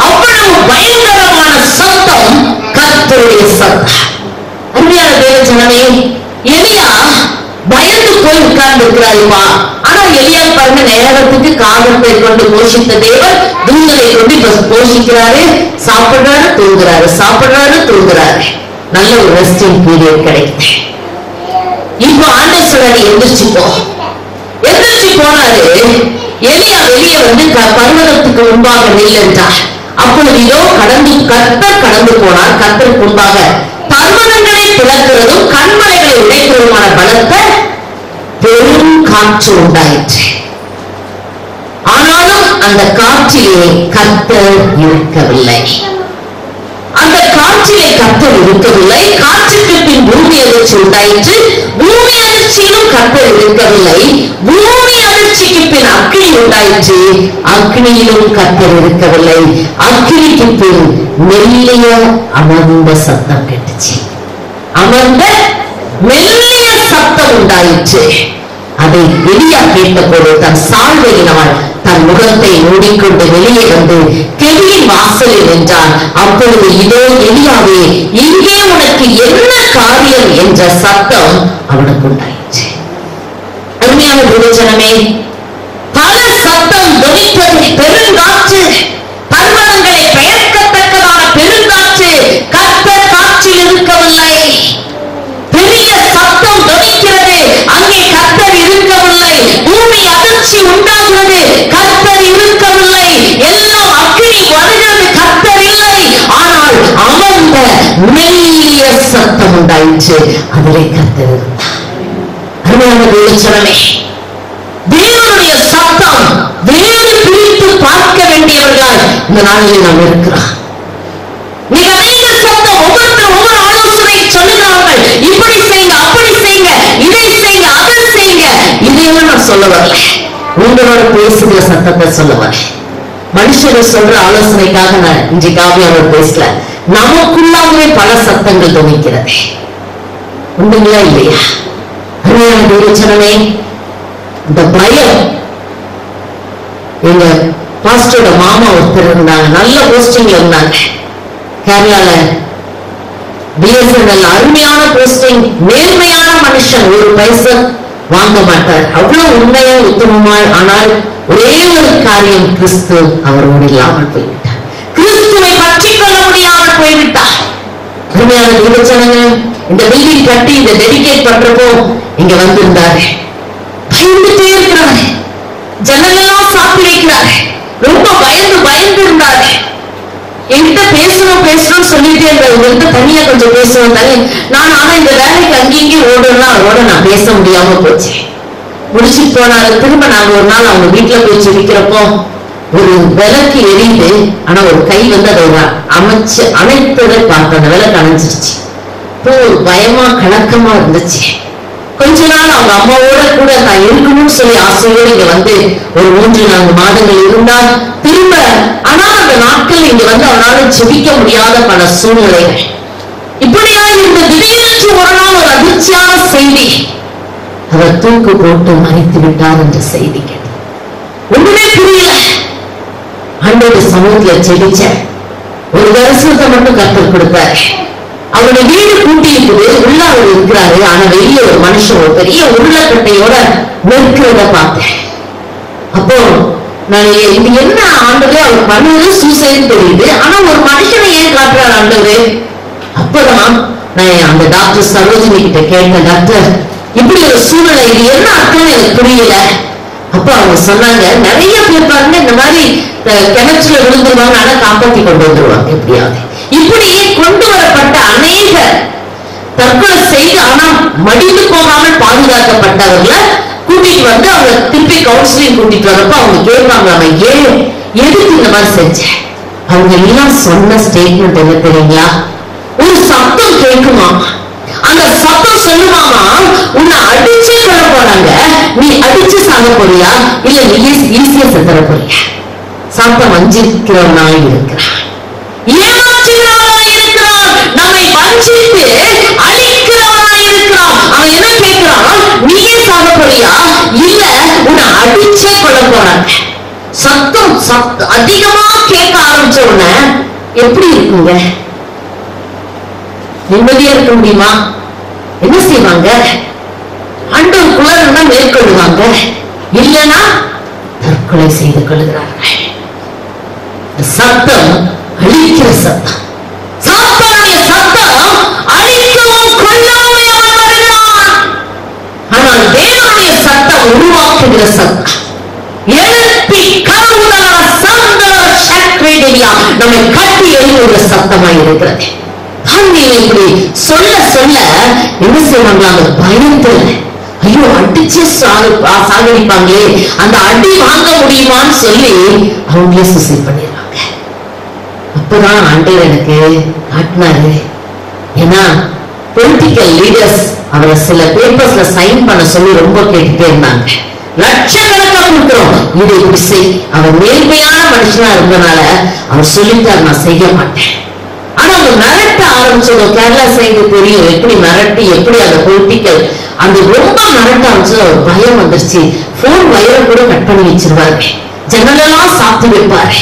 அவ்வளவு பயங்கரமான சத்தம் கர்த்தருடைய சத்தம். அருமையான தேவச்சனமே, எலியா பயந்து போய் உட்கார்ந்து இருக்கிறாருப்பா. ஆனா எலியா பாருங்க, நேரத்துக்கு காகத்தை கொண்டு போஷித்த தேவன் தூதரை கொண்டு போஷிக்கிறாரு, சாப்பிடுறாரு தூங்குறாரு, சாப்பிடுறாரு தூங்குறாரு. நல்ல ஒரு ரெஸ்டிங் பீரியட் கிடைக்குது. இப்போ ஆண்டவர் சொல்றாரு, எந்திரிச்சு போ. எந்திரிச்சு போனாரு. எலியா வெளியே வந்து பர்வதத்துக்கு முன்பாக நில் என்றார். அப்பொழுது இதோ கர்த்தர் கடந்து போனார். கர்த்தருக்கு முன்பாக பர்வதங்களை பிளக்கிறதும் கண்மலைகளை உடைக்கிறதுமான பலத்த பெரும் காற்று உண்டாயிற்று. ஆனாலும் அந்த காற்றிலே கர்த்தர் இருக்கவில்லை. அந்த காற்றிலே கர்த்தர் இருக்கவில்லை. காற்றுக்கு பின் பூமி அதிர்ச்சி உண்டாயிற்று. பூமி அதிர்ச்சியிலும் கர்த்தர் இருக்கவில்லை. பூமி அதிர்ச்சிக்கு பின் அக்கினி உண்டாயிற்று. அக்கினியிலும் கர்த்தர் இருக்கவில்லை. அக்கினிக்கு பின் மெல்லிய அமர்ந்த சத்தம் கேட்டுச்சு. அமர்ந்த மெல்லிய சத்தம் உண்டாயிற்று. அதை எலியா கேட்டபோது தன் சால்வையினால் தன் முகத்தை மூடிக்கொண்டு வெளியே வந்து கெபியின் வாசலில் நின்றான். அப்பொழுது இதோ எலியாவே, இங்கே உனக்கு என்ன காரியம் என்ற சத்தம் அவனுக்கு உண்டாயிற்று. அருமையான தேவஜனமே, பல சத்தம் தொனித்தது. பெருங்காற்று, பர்வதங்களை பெயர்க்கத்தக்கதான பெருங்காற்று. கர்த்தர் காற்றில் இருக்கவில்லை. பெரிய சத்தம் தொனிக்கிறது, அங்கே கர்த்தர் இருக்கவில்லை. பூமி அதிர்ச்சி உண்டாகிறது, கர்த்தர் இருக்கவில்லை. எல்லாம் அக்கினி வருகிறது, கர்த்தர் இல்லை. ஆனால் அமர்ந்த மெல்லிய சத்தம் உண்டாயிற்று, அதிலே கர்த்தர் இருந்தார். அருமையான தேவச்சனமே, தேவனுடைய சத்தம் வேறு பிரித்து பார்க்க வேண்டியவர்கள் இந்த நாளில் நாம் இருக்கிறோம். மிக அநேக சத்தம், ஒவ்வொருத்தரும் ஒவ்வொரு ஆலோசனை சொல்லுகிறார்கள். இப்படி செய்யுங்க, அப்படி செய்யுங்க, இதை செய்யுங்க, அதை செய்யுங்க. இதையெல்லாம் நான் சொல்ல வரல, உங்களோட பேசுகிற சத்தத்தை சொல்ல வரேன். மனுஷர்கள் சொல்ற ஆலோசனைக்காக நான் இன்றைக்கு காவியாவோட பேசல. நமக்குள்ளாகவே பல சத்தங்கள் துணிக்கிறது. உண்டுங்களா இல்லையா? அருமையான தேவச்சனமே, இந்த பயம். எங்க பாஸ்டரோட மாமா ஒருத்தர் இருந்தாங்க, நல்ல போஸ்டிங்ல இருந்தாங்க கேரளால. பிஎஸ்என்எல் அருமையான போஸ்டிங், நேர்மையான மனுஷன், ஒரு பைசா வாங்க மாட்டார், அவ்வளவு உண்மையா உத்தமமாய். ஆனால் ஒரே ஒரு காரியம், கிறிஸ்து அவரோடு இல்லாமல் போய்விட்டார். கிறிஸ்துவை பற்றிக் கொள்ள முடியாமல் போய்விட்டார். அருமையான தேவச்சனங்கள், இந்த பில்டிங் கட்டி இதை டெடிகேட் பண்றப்போ இங்க வந்திருந்தாரு. பயந்துட்டே இருக்கிறாரு, ஜனங்கள்லாம் சாப்பிட்டு வைக்கிறாரு. ரொம்ப பயந்து இருந்தாரு. என்கிட்ட பேசணும் சொல்லிட்டே இருந்தாரு. உங்கள்கிட்ட தனியா கொஞ்சம் பேசணும் தானே நான். ஆனா இந்த வேலைக்கு அங்கேயும் ஓட நான் பேச முடியாம போச்சு. முடிச்சுட்டு போனாரு. திரும்ப நாங்க ஒரு நாள் அவங்க வீட்டுல போய் சிரிக்கிறப்போ ஒரு விளக்கு எரியுது, ஆனா ஒரு கை வந்து அதை அமைச்சு அணைத்ததை பார்த்து அந்த விளக்கு அணைஞ்சிருச்சு. இப்போ பயமா கலக்கமா இருந்துச்சு. கொஞ்ச நாள் அவங்க அம்மாவோட கூட நான் இருக்கணும்னு சொல்லி ஆசையோடு இங்க வந்து ஒரு 3-4 மாதங்கள் இருந்தால் திரும்ப, ஆனா அந்த நாட்கள் இங்க வந்து அவனால ஜெபிக்க முடியாத பல சூழ்நிலைகள். இப்படியா இந்த திடீரென்று ஒரு நாள் ஒரு அதிர்ச்சியான செய்தி, அவர் தூக்கு போட்டு மறைத்து விட்டார் என்ற செய்தி கேட்டு ஒண்ணுமே புரியல. ஆண்டவருடைய சமூகத்துல ஜெபிச்ச ஒரு தரிசனத்தை மட்டும் கற்றுக் கொடுத்தாரு. அவருடைய வீடு கூட்டி இருக்குது, உள்ள அவர் இருக்கிறாரு. ஆனா வெளியே ஒரு மனுஷன் ஒரு பெரிய உருளைக்கட்டையோட நிற்கிறத பார்த்தேன். அப்போ நான் இது என்ன ஆண்டவரே, அவர் பண்ணது சூசைன்னு தெரியுது, ஆனா ஒரு மனுஷனை ஏன் காட்டுறாரு ஆண்டவரே? அப்பதான் நான் அந்த டாக்டர் சரோஜினி கிட்ட கேட்டேன், டாக்டர் இப்படி ஒரு சூழ்நிலை, இது என்ன அர்த்தம் எனக்கு புரியல. அப்ப அவங்க சொன்னாங்க, நிறைய பேர் பாருங்க இந்த மாதிரி கிணற்றுல விழுந்துருவாங்க, ஆனா காப்பாத்தி கொண்டு வந்துருவாங்க எப்படியாவது. இப்படி கொண்டு வரப்பட்ட அநேகர் தற்கொலை செய்து ஆனா மடிந்து போகாமல் பாதுகாக்கப்பட்டவர்களை கூட்டிட்டு வந்து அவங்க திருப்பி கவுன்சிலிங் கூட்டிட்டு வரப்ப அவங்க கேட்பாங்க, அவன் ஏன் எதுக்கு இந்த மாதிரி செஞ்ச? அவங்க எல்லாம் சொன்ன ஸ்டேட்மெண்ட் என்ன தெரியுங்களா? ஒரு சத்தம் கேட்குமா, அந்த சத்தம் சொல்லுமாமா, உன்னை அடிச்சே கொள்ள போறாங்க, நீ அடிச்சு சாக போறியா இல்ல நீ ஈஸியா செத்துற போறியா? சத்தம் வஞ்சிக்கிறவனா இருக்கிறான், ஏமாற்றுகிறவனா இருக்கிறான், நம்மை வஞ்சித்து அழிக்கிறவனா இருக்கிறான். அவன் என்ன கேட்கிறான், நீயே சாக போறியா இல்ல உன்னை அடிச்சே கொள்ள போறாங்க. சத்தம் அதிகமா கேட்க ஆரம்பிச்ச உடனே எப்படி இருக்குங்க? நிம்மதியா இருக்க முடியுமா? என்ன செய்வாங்க? ஆண்டவருக்குள்ள மேற்கொள்வாங்க, இல்லைன்னா தற்கொலை செய்து கொள்கிறார்கள். சத்தம் அழிக்கிற சத்தம், சாத்தானுடைய சத்தம் அழிக்கவும் கொல்லவும் அவன் வருகிறான். ஆனால் தேவனுடைய சத்தம் உருவாக்குகிற சத்தம், எழுப்பி கருவுதல சந்தர சக்ரேடியா நம்மை கட்டி எழுதுகிற சத்தமாய் இருக்கிறது. இப்படி சொல்ல சொல்ல என்ன செய்வாங்க, அந்த பயத்துல ஐயோ அடிச்சு சாகடிப்பாங்களே, அந்த அடி வாங்க முடியுமான்னு சொல்லி அவங்களே சூசைட் பண்ணிடுவாங்க. அப்பதான் ஆண்டவர் எனக்கு காட்டினாரு. ஏன்னா பொலிட்டிக்கல் லீடர்ஸ் அவரை சில பேப்பர்ஸ்ல சைன் பண்ண சொல்லி ரொம்ப கேட்டுட்டே இருந்தாங்க. லட்சக்கணக்கா கொடுக்கிறோம், இதை இப்படி செய். அவர் நேர்மையான மனுஷனா இருந்தனால அவர் சொல்லிட்டார், நான் செய்ய மாட்டேன். ஆனா அவங்க மிரட்ட ஆரம்பிச்சது, கேரளா சைடு தெரியும் எப்படி மிரட்டி, எப்படி அந்த பொலிட்டிக்கல் அந்த ரொம்ப மிரட்ட ஆரம்பிச்சது. ஒரு பயம் வந்துருச்சு. போன் வயரை கூட கட் பண்ணி வச்சிருவாரு, ஜன்னலெல்லாம் சாத்தி வைப்பாரு.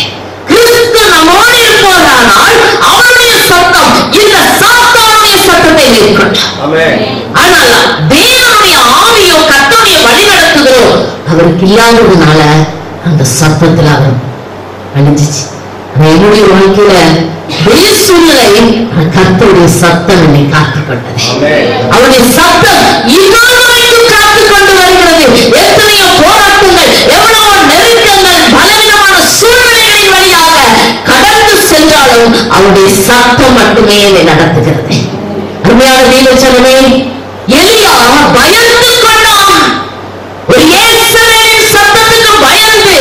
கிறிஸ்து நம்மோடு இருப்பவரானால் அவருடைய சத்தம் இந்த சாத்தானுடைய சத்தத்தை மேற்கொண்டார். ஆனால் தேவனுடைய ஆவியோ கர்த்தருடைய வழி நடத்துகிறோ அவருக்கு இல்லாததுனால அந்த சத்தத்துல அவர் அழிஞ்சிச்சு. என்னுடைய வாழ்க்கையில பெரிய சூழ்நிலை, கர்த்தருடைய சத்தம் என்னை காத்துக்கொண்டது. அவருடைய சத்தம் இவ்வளவு காத்து கொண்டு வருகிறது. எத்தனையோ போராட்டங்கள், எவ்வளவு நெருக்கங்கள், பலவிதமான சூழ்நிலைகளின் வழியாக கடந்து சென்றாலும் அவருடைய சத்தம் மட்டுமே என்னை நடத்துகிறது. அருமையான தேவஜனமே, எலியா பயந்து கொண்டான். ஒரு இயேசுவின் சத்தத்துக்கு பயந்து,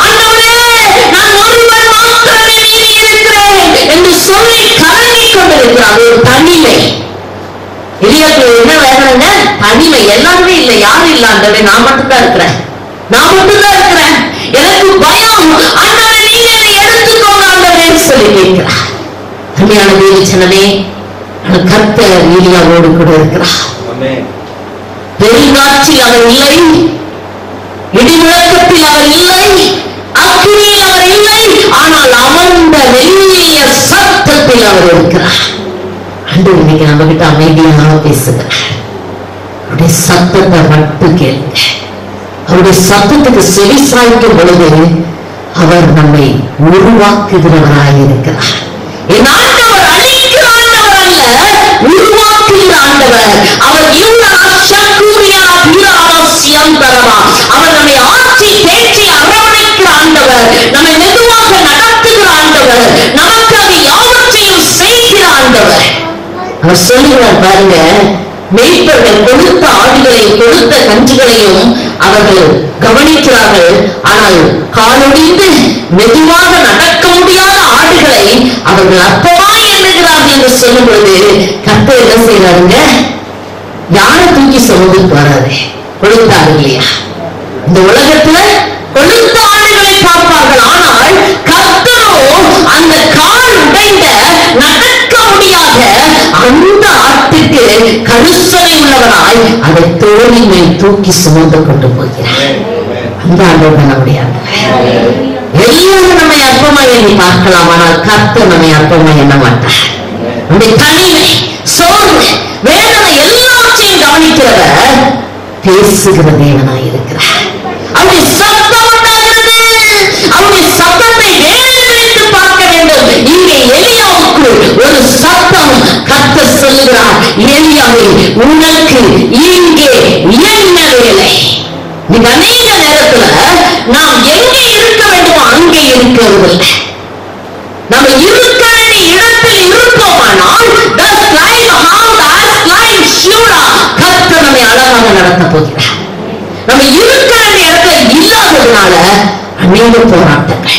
ஆண்டவரே நான் ஒருவன் மாத்திரமே மீதி இருக்கிறேன் என்று சொல்லி கலங்கி கொண்டிருக்கிறார். ஒரு தனிமை. எலியாக்கு என்ன வேணுங்க? தனிமை. எல்லாருமே இல்லை, யாரும் இல்ல. ஆண்டவரே நான் மட்டும்தான் இருக்கிறேன், நான் மட்டும்தான் இருக்கிறேன், எனக்கு பயம், ஆண்டவரே நீங்க என்னை எடுத்துக்கோங்க ஆண்டவரேன்னு சொல்லி கேட்கிறார். அருமையான தேவஜனமே, கர்த்தர் எலியாவோடு கூட இருக்கிறார். பெருங்காற்றில் அவர் இல்லை, இடிமுழக்கத்தில் அவர் இல்லை, அக்கினியில் அவர் இல்லை, ஆனால் அமர்ந்த மெல்லிய சத்தத்தில் அவர் இருக்கிறார். ஆண்டவர் இன்னைக்கு நம்ம கிட்ட அமைதியாக பேசுகிறார். அவருடைய சத்தத்தை மட்டும் கேளுங்க. அவருடைய சத்தத்துக்கு செவி சாய்க்கும் பொழுது அவர் நம்மை உருவாக்குகிறவராக இருக்கிறார். என் ஆண்டவர் அழிக்கிற ஆண்டவர் அல்ல, உருவாக்குகிற ஆண்டவர். அவர் அவர் நம்மை ஆட்சி தேற்றி அரவணைக்கிற ஆண்டவர், நம்மை மெதுவாக நடத்துகிற ஆண்டவர், நமக்கு அது யாவற்றையும் செய்கிற ஆண்டவர். அவர் சொல்லுகிறார் பாருங்க, மேய்ப்பர்கள் கொடுத்த ஆடுகளையும் கொடுத்த கன்றுகளையும் அவர்கள் கவனிக்கிறார்கள். ஆனால் காலொடிந்து மெதுவாக நடக்க முடியாத ஆடுகளை அவர்கள் அற்பமாய் எண்ணுகிறார்கள் என்று சொல்லும் பொழுது கர்த்தர் என்ன செய்யறாருங்க? யாரை தூக்கி சுமந்துட்டு வராது, கொழுத்தாரு இல்லையா? இந்த உலகத்துல கொழுத்த ஆடுகளை பார்ப்பார்கள். ஆனால் கர்த்தரோ அந்த கால் உடைந்த நடக்க முடியாத அந்த ஆட்டுக்கு கருசனை உள்ளவராய் அதை தோளின் மேல் தூக்கி சுமந்து கொண்டு போகிறார். அந்த ஆண்டவர் நம்முடைய ஆண்டவர். எல்லாரும் நம்மை அற்பமா எண்ணி பார்க்கலாம், ஆனால் கர்த்தர் நம்மை அற்பமா எண்ண மாட்டார். நம்முடைய தனிமை, சோர்வு, வேதனை எல்லாவற்றையும் கவனிக்கிறவர் பேசுகிற தேவனாய் இருக்கிறார். அவருடைய சத்தம் உண்டாகிறது. அவருடைய சத்தத்தை வேறு வைத்து பார்க்க வேண்டும். இங்கே எலியாவுக்கு ஒரு சத்தம் கர்த்தர் சொல்லுகிறார், எலியாவே உனக்கு இங்கே என்ன வேலை? நீங்க அநேக நேரத்துல நாம் எங்கே இருக்க வேண்டுமோ அங்கே இருக்கிறதில்லை. நம்ம இருக்க வேண்டிய இடத்தில் இருப்போமானால் கர்த்தர் நம்மை அழகாக நடத்த போகிறார். நம்ம இருக்க வேண்டிய இடத்துல இல்லாததுனால அநேக போராட்டங்கள்,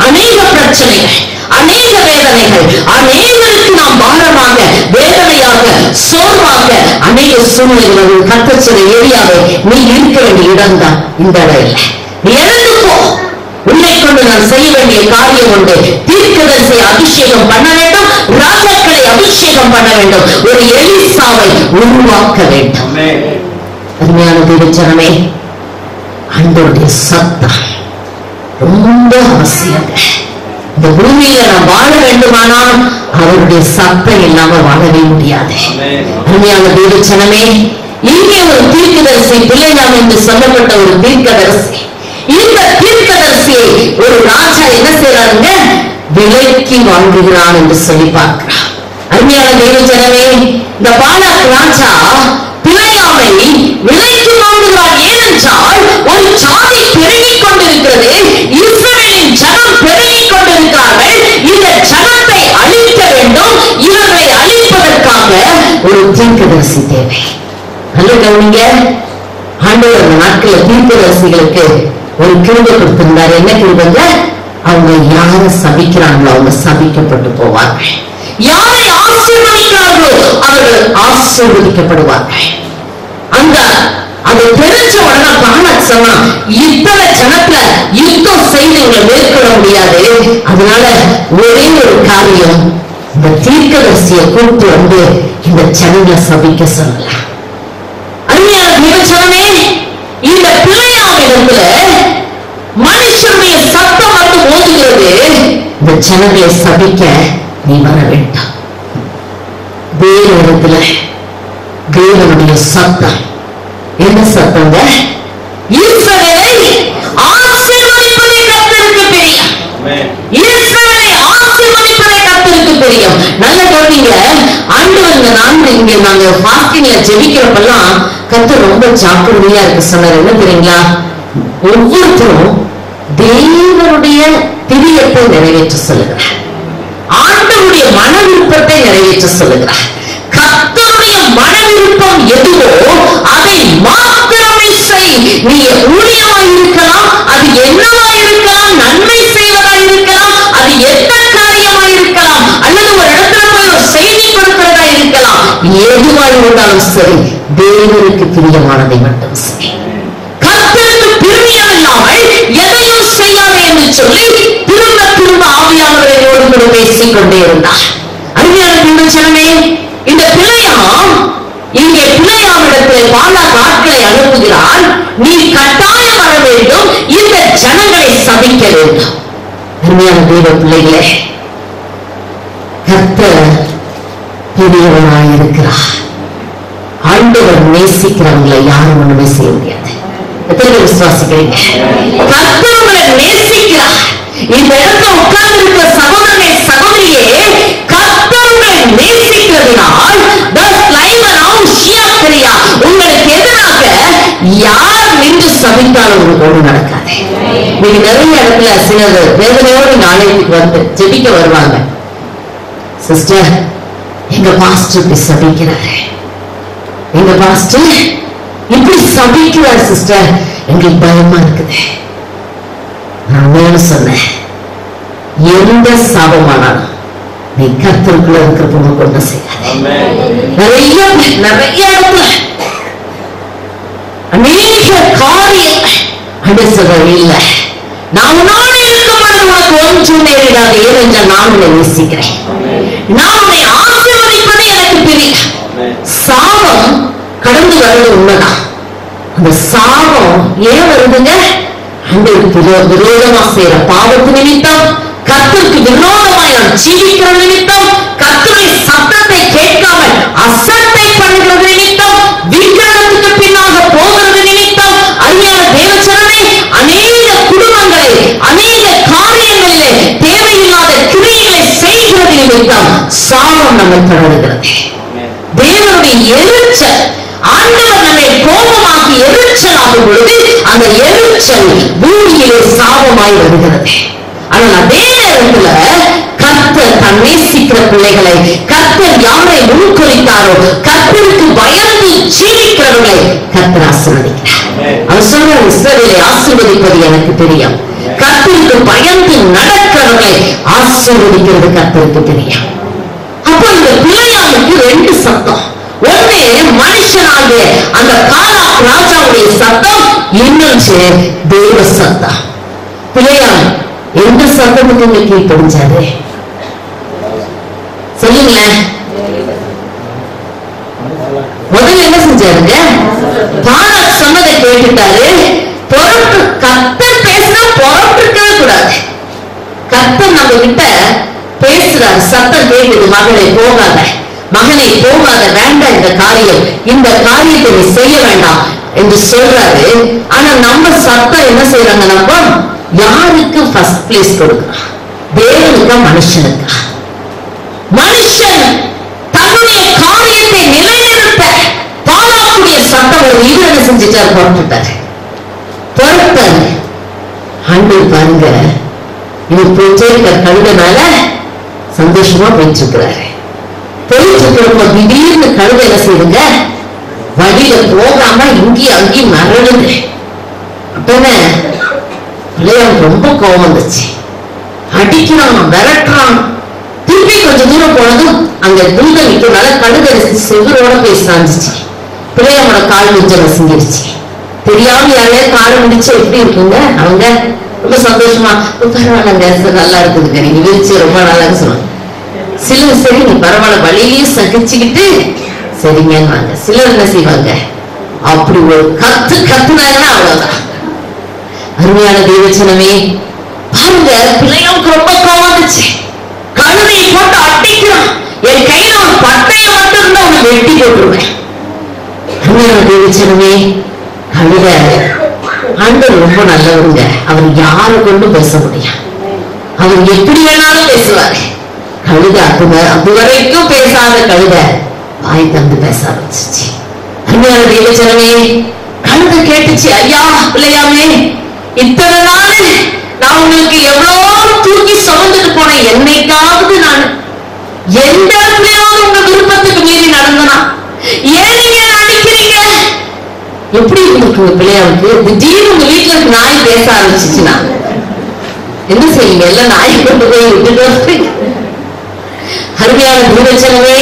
அநேக பிரச்சனைகள், அநேக வேதனைகள், அநேகருக்கு நாம் பாரமாக, வேதனையாக, சோர்வாக அநேக சூழ்நிலைகள். கர்த்தர் சொல்ல, எலியாவே நீ இருக்க வேண்டிய இடம் தான் இந்த இடம் இல்லை, நீ எழுந்து போ. உன்னை கொண்டு நான் செய்ய வேண்டிய காரியம் உண்டு. தீர்க்கதரிசியை அபிஷேகம் பண்ண வேண்டும், ராஜாக்களை அபிஷேகம் பண்ண வேண்டும், ஒரு எலிசாவை உருவாக்க வேண்டும். அருமையான தேவஜனமே, ஆண்டவருடைய சத்தம் ரொம்ப அவசியம். இந்த பூமியில நாம் வாழ வேண்டுமானால் அவருடைய சத்தம் இல்லாம வாழவே முடியாது. அருமையான தேவஜனமே, இங்கே ஒரு தீர்க்கதரிசி பிள்ளையாம் என்று சொல்லப்பட்ட ஒரு தீர்க்கதரிசி, இந்த தீர்க்கதரிசியை ஒரு ராஜா என்ன செய்யறாருங்க? விலைக்கு வாங்குகிறான் என்று சொல்லி பார்க்கிறார். அருமையான தேவஜனமே, இந்த பாலாக் ராஜா பிள்ளையாமை விலைக்கு வாங்குகிறார். ஏனென்றால் ஒரு ஜாதி பெருகிக் கொண்டிருக்கிறது, இஸ்ரவேலின் ஜனம் பெருகிக் கொண்டிருக்கிறார்கள். இந்த ஜனத்தை அழிக்க வேண்டும். இவர்களை அழிப்பதற்காக ஒரு தீர்க்கதரிசி தேவை. நல்ல கவனிங்க, ஆண்டவர் அந்த நாட்கள் தீர்க்கதரிசிகளுக்கு ஒரு கிருபை கொடுத்திருந்தார். என்ன கிருபைங்க? அவங்க யாரை சபிக்கிறாங்களோ அவங்க சபிக்கப்பட்டு போவார்கள், யாரை ஆசீர்வதிக்கிறார்களோ அவர்கள் ஆசீர்வதிக்கப்படுவார்கள். அந்த அதை தெரிஞ்ச உடனே பாலாக் சொன்னா, இத்தனை ஜனத்துல யுத்தம் செய்து இவங்களை மேற்கொள்ள முடியாது, அதனால ஒரே ஒரு காரியம், இந்த தீர்க்கதரிசியை கூப்பிட்டு வந்து இந்த ஜனங்களை சபிக்க சொல்லலாம். அருமையான தேவஜனமே, இந்த பிள்ளையாமிடத்துல மனுஷனுடைய சத்தம் வந்து மோதுகிறது. இந்த ஜனங்களை சபிக்க நீ வர வேண்டாம். வேறு இடத்துல தேவனுடைய சத்தம் என்ன சத்தங்க? இஸ்ரவேலை ஆசீர்வதிப்பதை கர்த்தருக்கு தெரியும். இஸ்ரவேலை ஆசீர்வதிப்பதை கர்த்தருக்கு தெரியும். நல்ல கவனிங்க, ஆண்டவர் இந்த நான்கு இங்க நாங்க ஃபாஸ்டிங்ல ஜெபிக்கிறப்பெல்லாம் கர்த்தர் ரொம்ப ஜாக்கிரதையா இருக்கு சொன்னார். என்ன தெரியுங்களா? ஒவ்வொருத்தரும் தேவனுடைய பிரியத்தை நிறைவேற்ற சொல்லுகிறார், ஆண்டவருடைய மன விருப்பத்தை நிறைவேற்ற சொல்லுகிறார். கர்த்தருடைய மன விருப்பம் எதுவோ அதை மாத்திரமே செய். நீ ஊழியமாய் இருக்கலாம், அது என்னவாய் இருக்கலாம், நன்மை செய்வதாய் இருக்கலாம், அது எந்த காரியமாய் இருக்கலாம், அல்லது ஒரு இடத்துல போய் ஒரு செய்தி கொடுக்கிறதா இருக்கலாம், எதுவாய் இருந்தாலும் சரி தேவனுக்கு பிரியமானதை மட்டும் செய். கர்த்தருக்கு பிரியம் இல்லாமல் எதையும் செய்யாதே என்று சொல்லி திரும்ப திரும்ப ஆவியானவரோடு கூட பேசிக் கொண்டே இருந்தார். அருமையான தேவஜனமே, இந்த பிள்ளையாம் இங்கே பிள்ளையாமிடத்தில் பாலாக் ஆட்களை அனுப்புகிறார். நீ கட்டாயம் வர வேண்டும், இந்த ஜனங்களை சபிக்க வேண்டும். அருமையான தேவ பிள்ளைகளே, கர்த்தர் பெரியவனாய் இருக்கிறார். ஆண்டவர் நேசிக்கிறவங்களை யாரும் ஒண்ணுமே செய்ய முடியாது. எத்தனை விசுவாசிக்கிறீங்க? கர்த்தர் உங்களை நேசிக்கிறார். இந்த இடத்துல உட்கார்ந்து இருக்கிற சகோதரனே, சகோதரியே, கர்த்தர் உங்களை நேசிக்கிறதுனால் உங்களுக்கு எதிராக யார் நின்று சபித்தாலும் உங்களுக்கு ஒண்ணு நடக்காது. நீங்க நிறைய இடத்துல சிலர் வேதனையோடு நாளைக்கு வந்து ஜெபிக்க வருவாங்க. சிஸ்டர், எங்க பாஸ்டர் இப்படி சபிக்கிறாரு, எங்க பாஸ்டர் இப்படி சபிக்கிறார் சிஸ்டர், எங்களுக்கு பயமா இருக்குது. நான் சொன்னேன், எந்த சாபமானாலும் நீ கர்த்தருக்குள்ள இருக்கிற கொண்டு செய்யாத. நிறைய இடத்துல அநேக காரியங்கள் அனுசரம் இல்லை. நான் உன்னோடு இருக்கும் பொழுது உனக்கு ஒன்றும் நேரிடாது, ஏனென்றால் நான் உன்னை நேசிக்கிறேன், நான் உன்னை ஆசீர்வதிப்பது எனக்கு பிரியம். சாபம் கடந்து வருவது உண்மைதான். அந்த சாபம் ஏன் வருதுங்க? அன்றைக்கு விரோதமா செய்யற பாவத்து நிமித்தம், கர்த்தருக்கு விரோதமாய் நாம் ஜீவிக்கிற நிமித்தம், கர்த்தருடைய சத்தத்தை கேட்காமல் அசட்டை பண்ணுகிறது நிமித்தம், விக்கிரகத்துக்கு பின்னாக போகிறது நிமித்தம், அருமையான தேவச்சனமே, அநேக குடும்பங்களை அநேக காரியங்களிலே தேவையில்லாத கிரியைகளை செய்கிறது நிமித்தம் சாபம் நம்மை தொடர்கிறது. தேவனுடைய எரிச்சல், ஆண்டவர் நம்மை கோபமாகி எரிச்சல் ஆகும் பொழுது அந்த எரிச்சல் பூமியிலே சாபமாய் வருகிறது. ஆனால் அதே நேரத்துல கர்த்தர் தன் நேசிக்கிற பிள்ளைகளை, கர்த்தர் யாரை முன்குறித்தாரோ, கர்த்தருக்கு பயந்து ஜீவிக்கிறவர்களை கர்த்தர் ஆசீர்வதிக்கிறார். அவர் சொல்ற, இஸ்ரவேலை ஆசீர்வதிப்பது எனக்கு தெரியும், கர்த்தருக்கு பயந்து நடக்கிறவர்களை ஆசீர்வதிக்கிறது கர்த்தருக்கு தெரியும். அப்போ இந்த பிள்ளையாளுக்கு ரெண்டு சத்தம். ஒண்ணு மனுஷனாகிய அந்த காலாப் ராஜாவுடைய சத்தம், இன்னொன்று தேவ சத்தம். பிள்ளையாள் எந்த சத்தத்துக்கு கீழ்ப்படிஞ்சாரு சொல்லுங்களேன்? முதல்ல என்ன செஞ்சாருங்க? பாலாக் சொன்னதை கேட்டுட்டாரு. பொறுப்பு கர்த்தர் பேசினா பொறுப்பிருக்கவே கூடாது. கர்த்தர் நம்ம கிட்ட பேசுறாரு, சத்தம் கேட்குது, மகளே போகாத, மகனை போகாத, வேண்டாம் இந்த காரியம், இந்த காரியத்தை நீ செய்ய வேண்டாம் என்று சொல்றாரு. ஆனா நம்ம சத்தம் என்ன செய்யறாங்க? நம்ம யாருக்கு ஃபர்ஸ்ட் பிளேஸ் கொடுக்கிறோம்? தேவனுக்கா மனுஷனுக்கா? மனுஷன் தன்னுடைய காரியத்தை நிலைநிறுத்த பாலாக்குடைய சத்தம் ஒரு இவர் என்ன செஞ்சுட்டார்? பொறுத்துட்டாரு. பொறுத்தாரு. ஆண்டு பாருங்க, இவர் போயிட்டே இருக்க கழுத மேல சந்தோஷமா போயிட்டு இருக்கிறாரு. போயிட்டு இருக்கிறப்ப திடீர்னு கழுத என்ன செய்யுங்க? வழியில போகாம இங்கேயும் அங்கேயும் மரணுது. அப்ப பிள்ளையாளுக்கு ரொம்ப கோபம் வந்துச்சு. அடிக்கிறான், விரட்டுறான். திருப்பி கொஞ்சம் தூரம் போனதும் அங்க தூத நிற்கிறனால கழுத செவரோட போய் சாஞ்சிச்சு. பிள்ளையாளோட கால் கொஞ்சம் நசுங்கிருச்சு. தெரியாம யாரையா காலை முடிச்சு எப்படி இருக்குங்க? அவங்க ரொம்ப சந்தோஷமா, பரவாயில்லங்க, நல்லா இருக்குதுங்க, நீங்க விரிச்சு ரொம்ப நல்லா சொல்லுவாங்க. சிலர் சரி நீ பரவாயில்ல வழியிலையும் சகிச்சுக்கிட்டு சரிங்கன்னு வாங்க. சிலர் என்ன செய்வாங்க? அப்படி ஒரு கத்துனாங்கன்னா அவ்வளவுதான். அருமையான தேவச்சனமே, பாருங்க, பிள்ளையாளுக்கு ரொம்ப கோவம் வந்துச்சு. கழுதையை போட்டு அடிக்கிறான். என் கையில ஒரு பட்டையை மட்டும் இருந்தா உன்னை வெட்டி போட்டுருவேன். அருமையான தேவச்சனமே, கழுத ஆண்டவர் ரொம்ப நல்லவருங்க. அவர் யாரை கொண்டு பேச முடியும்? அவர் எப்படி வேணாலும் பேசுவாரு. கழுத அது வரைக்கும் பேசாத கழுத வாய் தந்து பேச ஆரம்பிச்சிச்சு. அருமையான தேவச்சனமே, கழுத கேட்டுச்சு, ஐயா பிள்ளையாமே, இத்தனை நாள் நான் உங்களுக்கு எவ்வளவு தூக்கி சுமந்துட்டு போனேன், என்னைக்காவது நான் எந்த இடத்துலயாவது உங்க விருப்பத்துக்கு மீறி நடந்தனா? ஏன் நீங்க அடிக்கிறீங்க? எப்படி இருக்கு பிள்ளையாவுக்கு? திடீர்னு உங்க வீட்டுல இருக்கு நாய் பேச ஆரம்பிச்சுச்சுன்னா என்ன செய்யுங்க? எல்லாம் நாயை கொண்டு போய் விட்டுட்டு. அருமையான தீவச்சனமே,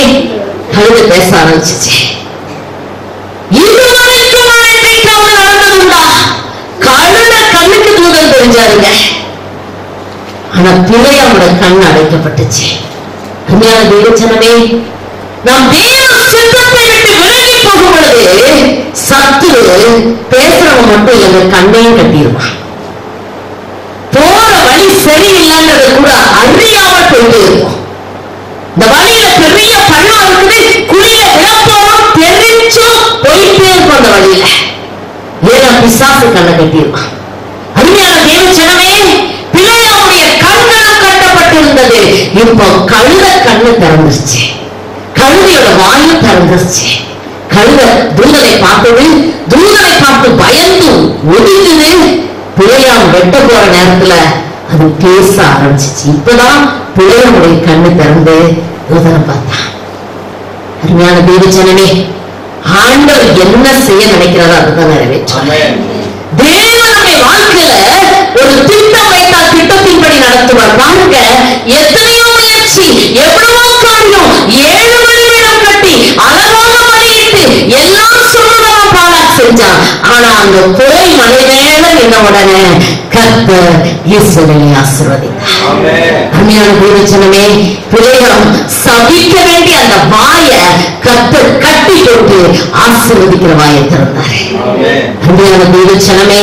கழுத பேச ஆரம்பிச்சிச்சு. இதுவரைக்கும் நடந்ததுண்டா? கழுத கண்ணுக்கு தூதன் தெரிஞ்சாருங்க. ஆனா பிள்ளையாவோட கண் அடைக்கப்பட்டுச்சு. அருமையான தீவச்சனமே, நாம் தேவ சித்தத்தை விட்டு விலகி போகும் பொழுது சத்துரு பேசுறவங்க மட்டும் இல்லைங்க, கண்ணையும் கட்டிடுவான். போற வழி சரியில்லைன்றது கூட அறியாமல் போயிட்டு இருக்கும். இந்த வழியில பெரிய பள்ளம் இருக்குது, குழியில விழப்போம் தெரிஞ்சும் போயிட்டே இருக்கும். அந்த வழியில ஏன்னா பிசாசு கண்ணை கட்டிடுவான். அருமையான தேவச்சனமே, பிள்ளையாவுடைய கண்களும் கட்டப்பட்டிருந்தது. இப்போ கழுத கண்ணு திறந்துருச்சு, கழுதையோட வாயு திறந்துருச்சு. கழுத தூதனை பார்த்தது, தூதனை பார்த்து பயந்து ஒதுங்குது. பிள்ளையாம் வெட்ட போற நேரத்துல அது பேச ஆரம்பிச்சிச்சு. இப்பதான் பிள்ளையாவுடைய கண்ணு திறந்து தூதனை பார்த்தான். அருமையான தேவச்சனமே, ஆண்டவர் என்ன செய்ய நினைக்கிறாரோ அதுதான் நிறைவேறும். தேவனுடைய வாழ்க்கையில ஒரு திட்டம் வைத்தால் திட்டத்தின்படி நடத்துவார். பாருங்க, எத்தனையோ முயற்சி, எவ்வளவோ காரியம், 7 மணி நேரம் கட்டி அழகாக மணியிட்டு எல்லாம் சொல்லுதான் பாலாக் செஞ்சான். ஆனா அங்க போய் மலை மேல நின்ன உடனே கர்த்தர் இஸ்ரவேலை ஆசீர்வதித்தார். அருமையான தேவஜனமே, பிள்ளைகளும் சபிக்க வேண்டிய அந்த வாயை கர்த்தர் கட்டி போட்டு ஆசீர்வதிக்கிற வாயை திறந்தார். அருமையான தேவஜனமே,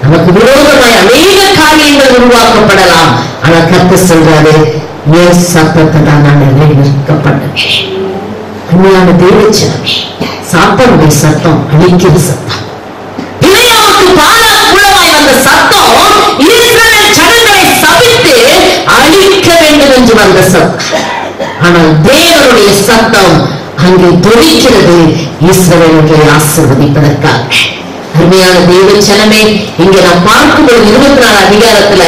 நமக்கு விரோதமாய் அநேக காரியங்கள் உருவாக்கப்படலாம். ஆனா கர்த்தர் சொல்றாரு, என் சத்தத்தை தான் நான் நிர்ணயிக்கப்பட்டேன். அருமையான தேவஜனமே, சாத்தானுடைய சத்தம் அழிக்கிற சத்தம். பிலேயாமுக்கு பாலாக் மூலமாய் வந்த சத்தம் இஸ்ரவேல் ஜனங்களை சபித்து அழிக்க வேண்டும் என்று வந்த சத்தம். ஆனால் தேவனுடைய சத்தம் அங்கே துடிக்கிறது, இஸ்ரவேலை ஆசீர்வதிப்பதற்காக. அருமையான தேவஜனமே, இங்க நாம் பார்க்கும்போது 24 அதிகாரத்துல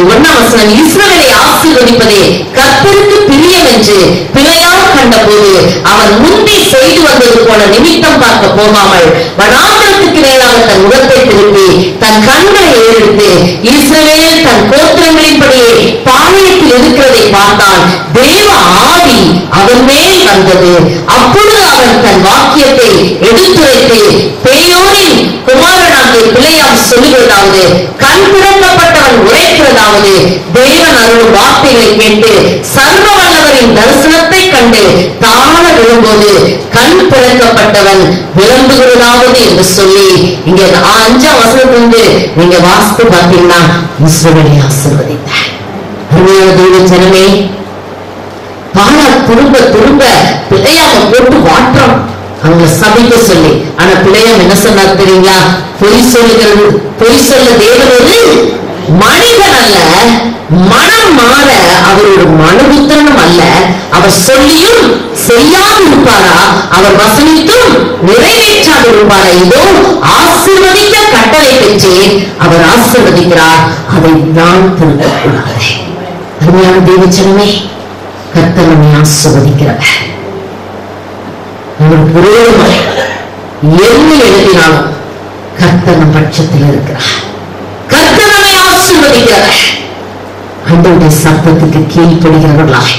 1ஆம் வசனம், இஸ்ரவேலை ஆசீர்வதிப்பதே கர்த்தருக்கு பிரியம் என்று பிலேயாம் கண்டபோது அவன் முந்தி செய்து வந்தது போல நிமித்தம் பார்க்க போகாமல் வனாந்தரத்துக்கு நேராக தன் முகத்தை திருப்பி தன் கண்களை ஏறெடுத்து இஸ்ரவேல் தன் கோத்திரங்களின்படியே பாளையத்தில் இருக்கிறதை பார்த்தான். தேவ ஆவி அவன் மேல் வந்தது. அப்பொழுது அவன் தன் வாக்கியத்தை எடுத்துரைத்து, பேயோரின் குமாரனாகிய பிலேயாம் சொல்லுகிறதாவது, கண் திறக்கப்பட்டவன் உரைக்கிறதாவது, தேவன் அருளும் வார்த்தைகளை கேட்டு சர்வ வல்லவரின் தரிசனத்தை கண்டு தாழ விழும்போது கண் திறக்கப்பட்டவன் விளம்புகிறதாவது என்று சொல்லி, இங்க 5ஆம் வசனத்திலிருந்து நீங்க வாசித்து பார்த்தீங்கன்னா இஸ்ரவேலை ஆசீர்வதித்தார். அருமையான தேவஜனமே, பாலாக் திரும்ப திரும்ப பிலேயாமை போட்டு வாட்டம் அவங்களை சபிக்க சொல்லி. ஆனா பிலேயாம் என்ன சொன்னார் தெரியுங்களா? பொய் சொல்ல தேவன் ஒரு மனிதன் அல்ல, மனம் மாற அவர் ஒரு மனுபுத்திரனும் அல்ல. அவர் சொல்லியும் செய்யாது இருப்பாரா? அவர் வசனித்தும் நிறைவேற்றாது இருப்பாரா? இதோ ஆசீர்வதிக்க கட்டளை பெற்றேன், அவர் ஆசீர்வதிக்கிறார், அதை நான் திருத்தக்கூடாது. அருமையான தேவஜனமே, கர்த்தர் நம்மை ஆசீர்வதிக்கிறார். நம்மளுக்கு விரோதமாய் என்ன எழுதினாலும் கர்த்தர் நம் பட்சத்தில் இருக்கிறார். கர்த்தர் நம்மை ஆசீர்வதிக்கிறார். ஆண்டவருடைய சத்தத்துக்கு கீழ்ப்படுகிறவர்களாய்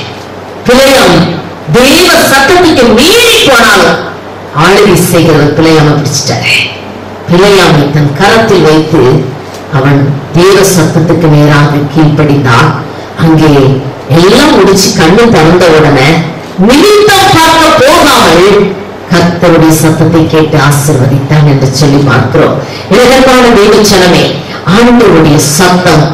பிலேயாம் தேவ சத்தத்துக்கு மீறி போனாலும் ஆளுகை செய்கிறவர் பிலேயாமை பிடிச்சிட்டார். பிலேயாமை தன் கரத்தில் வைத்து அவன் தேவ சத்தத்துக்கு நேராக கீழ்ப்படிந்தான். அங்கே எல்லாம் முடிச்சு கண்ணு திறந்த உடனே நிமித்தம் பார்க்க போகாமல் கர்த்தருடைய சத்தத்தை கேட்டு ஆசீர்வதித்தான் என்று சொல்லி பார்க்கிறோம். இதற்கான தேவஜனமே, ஆண்டவருடைய சத்தம்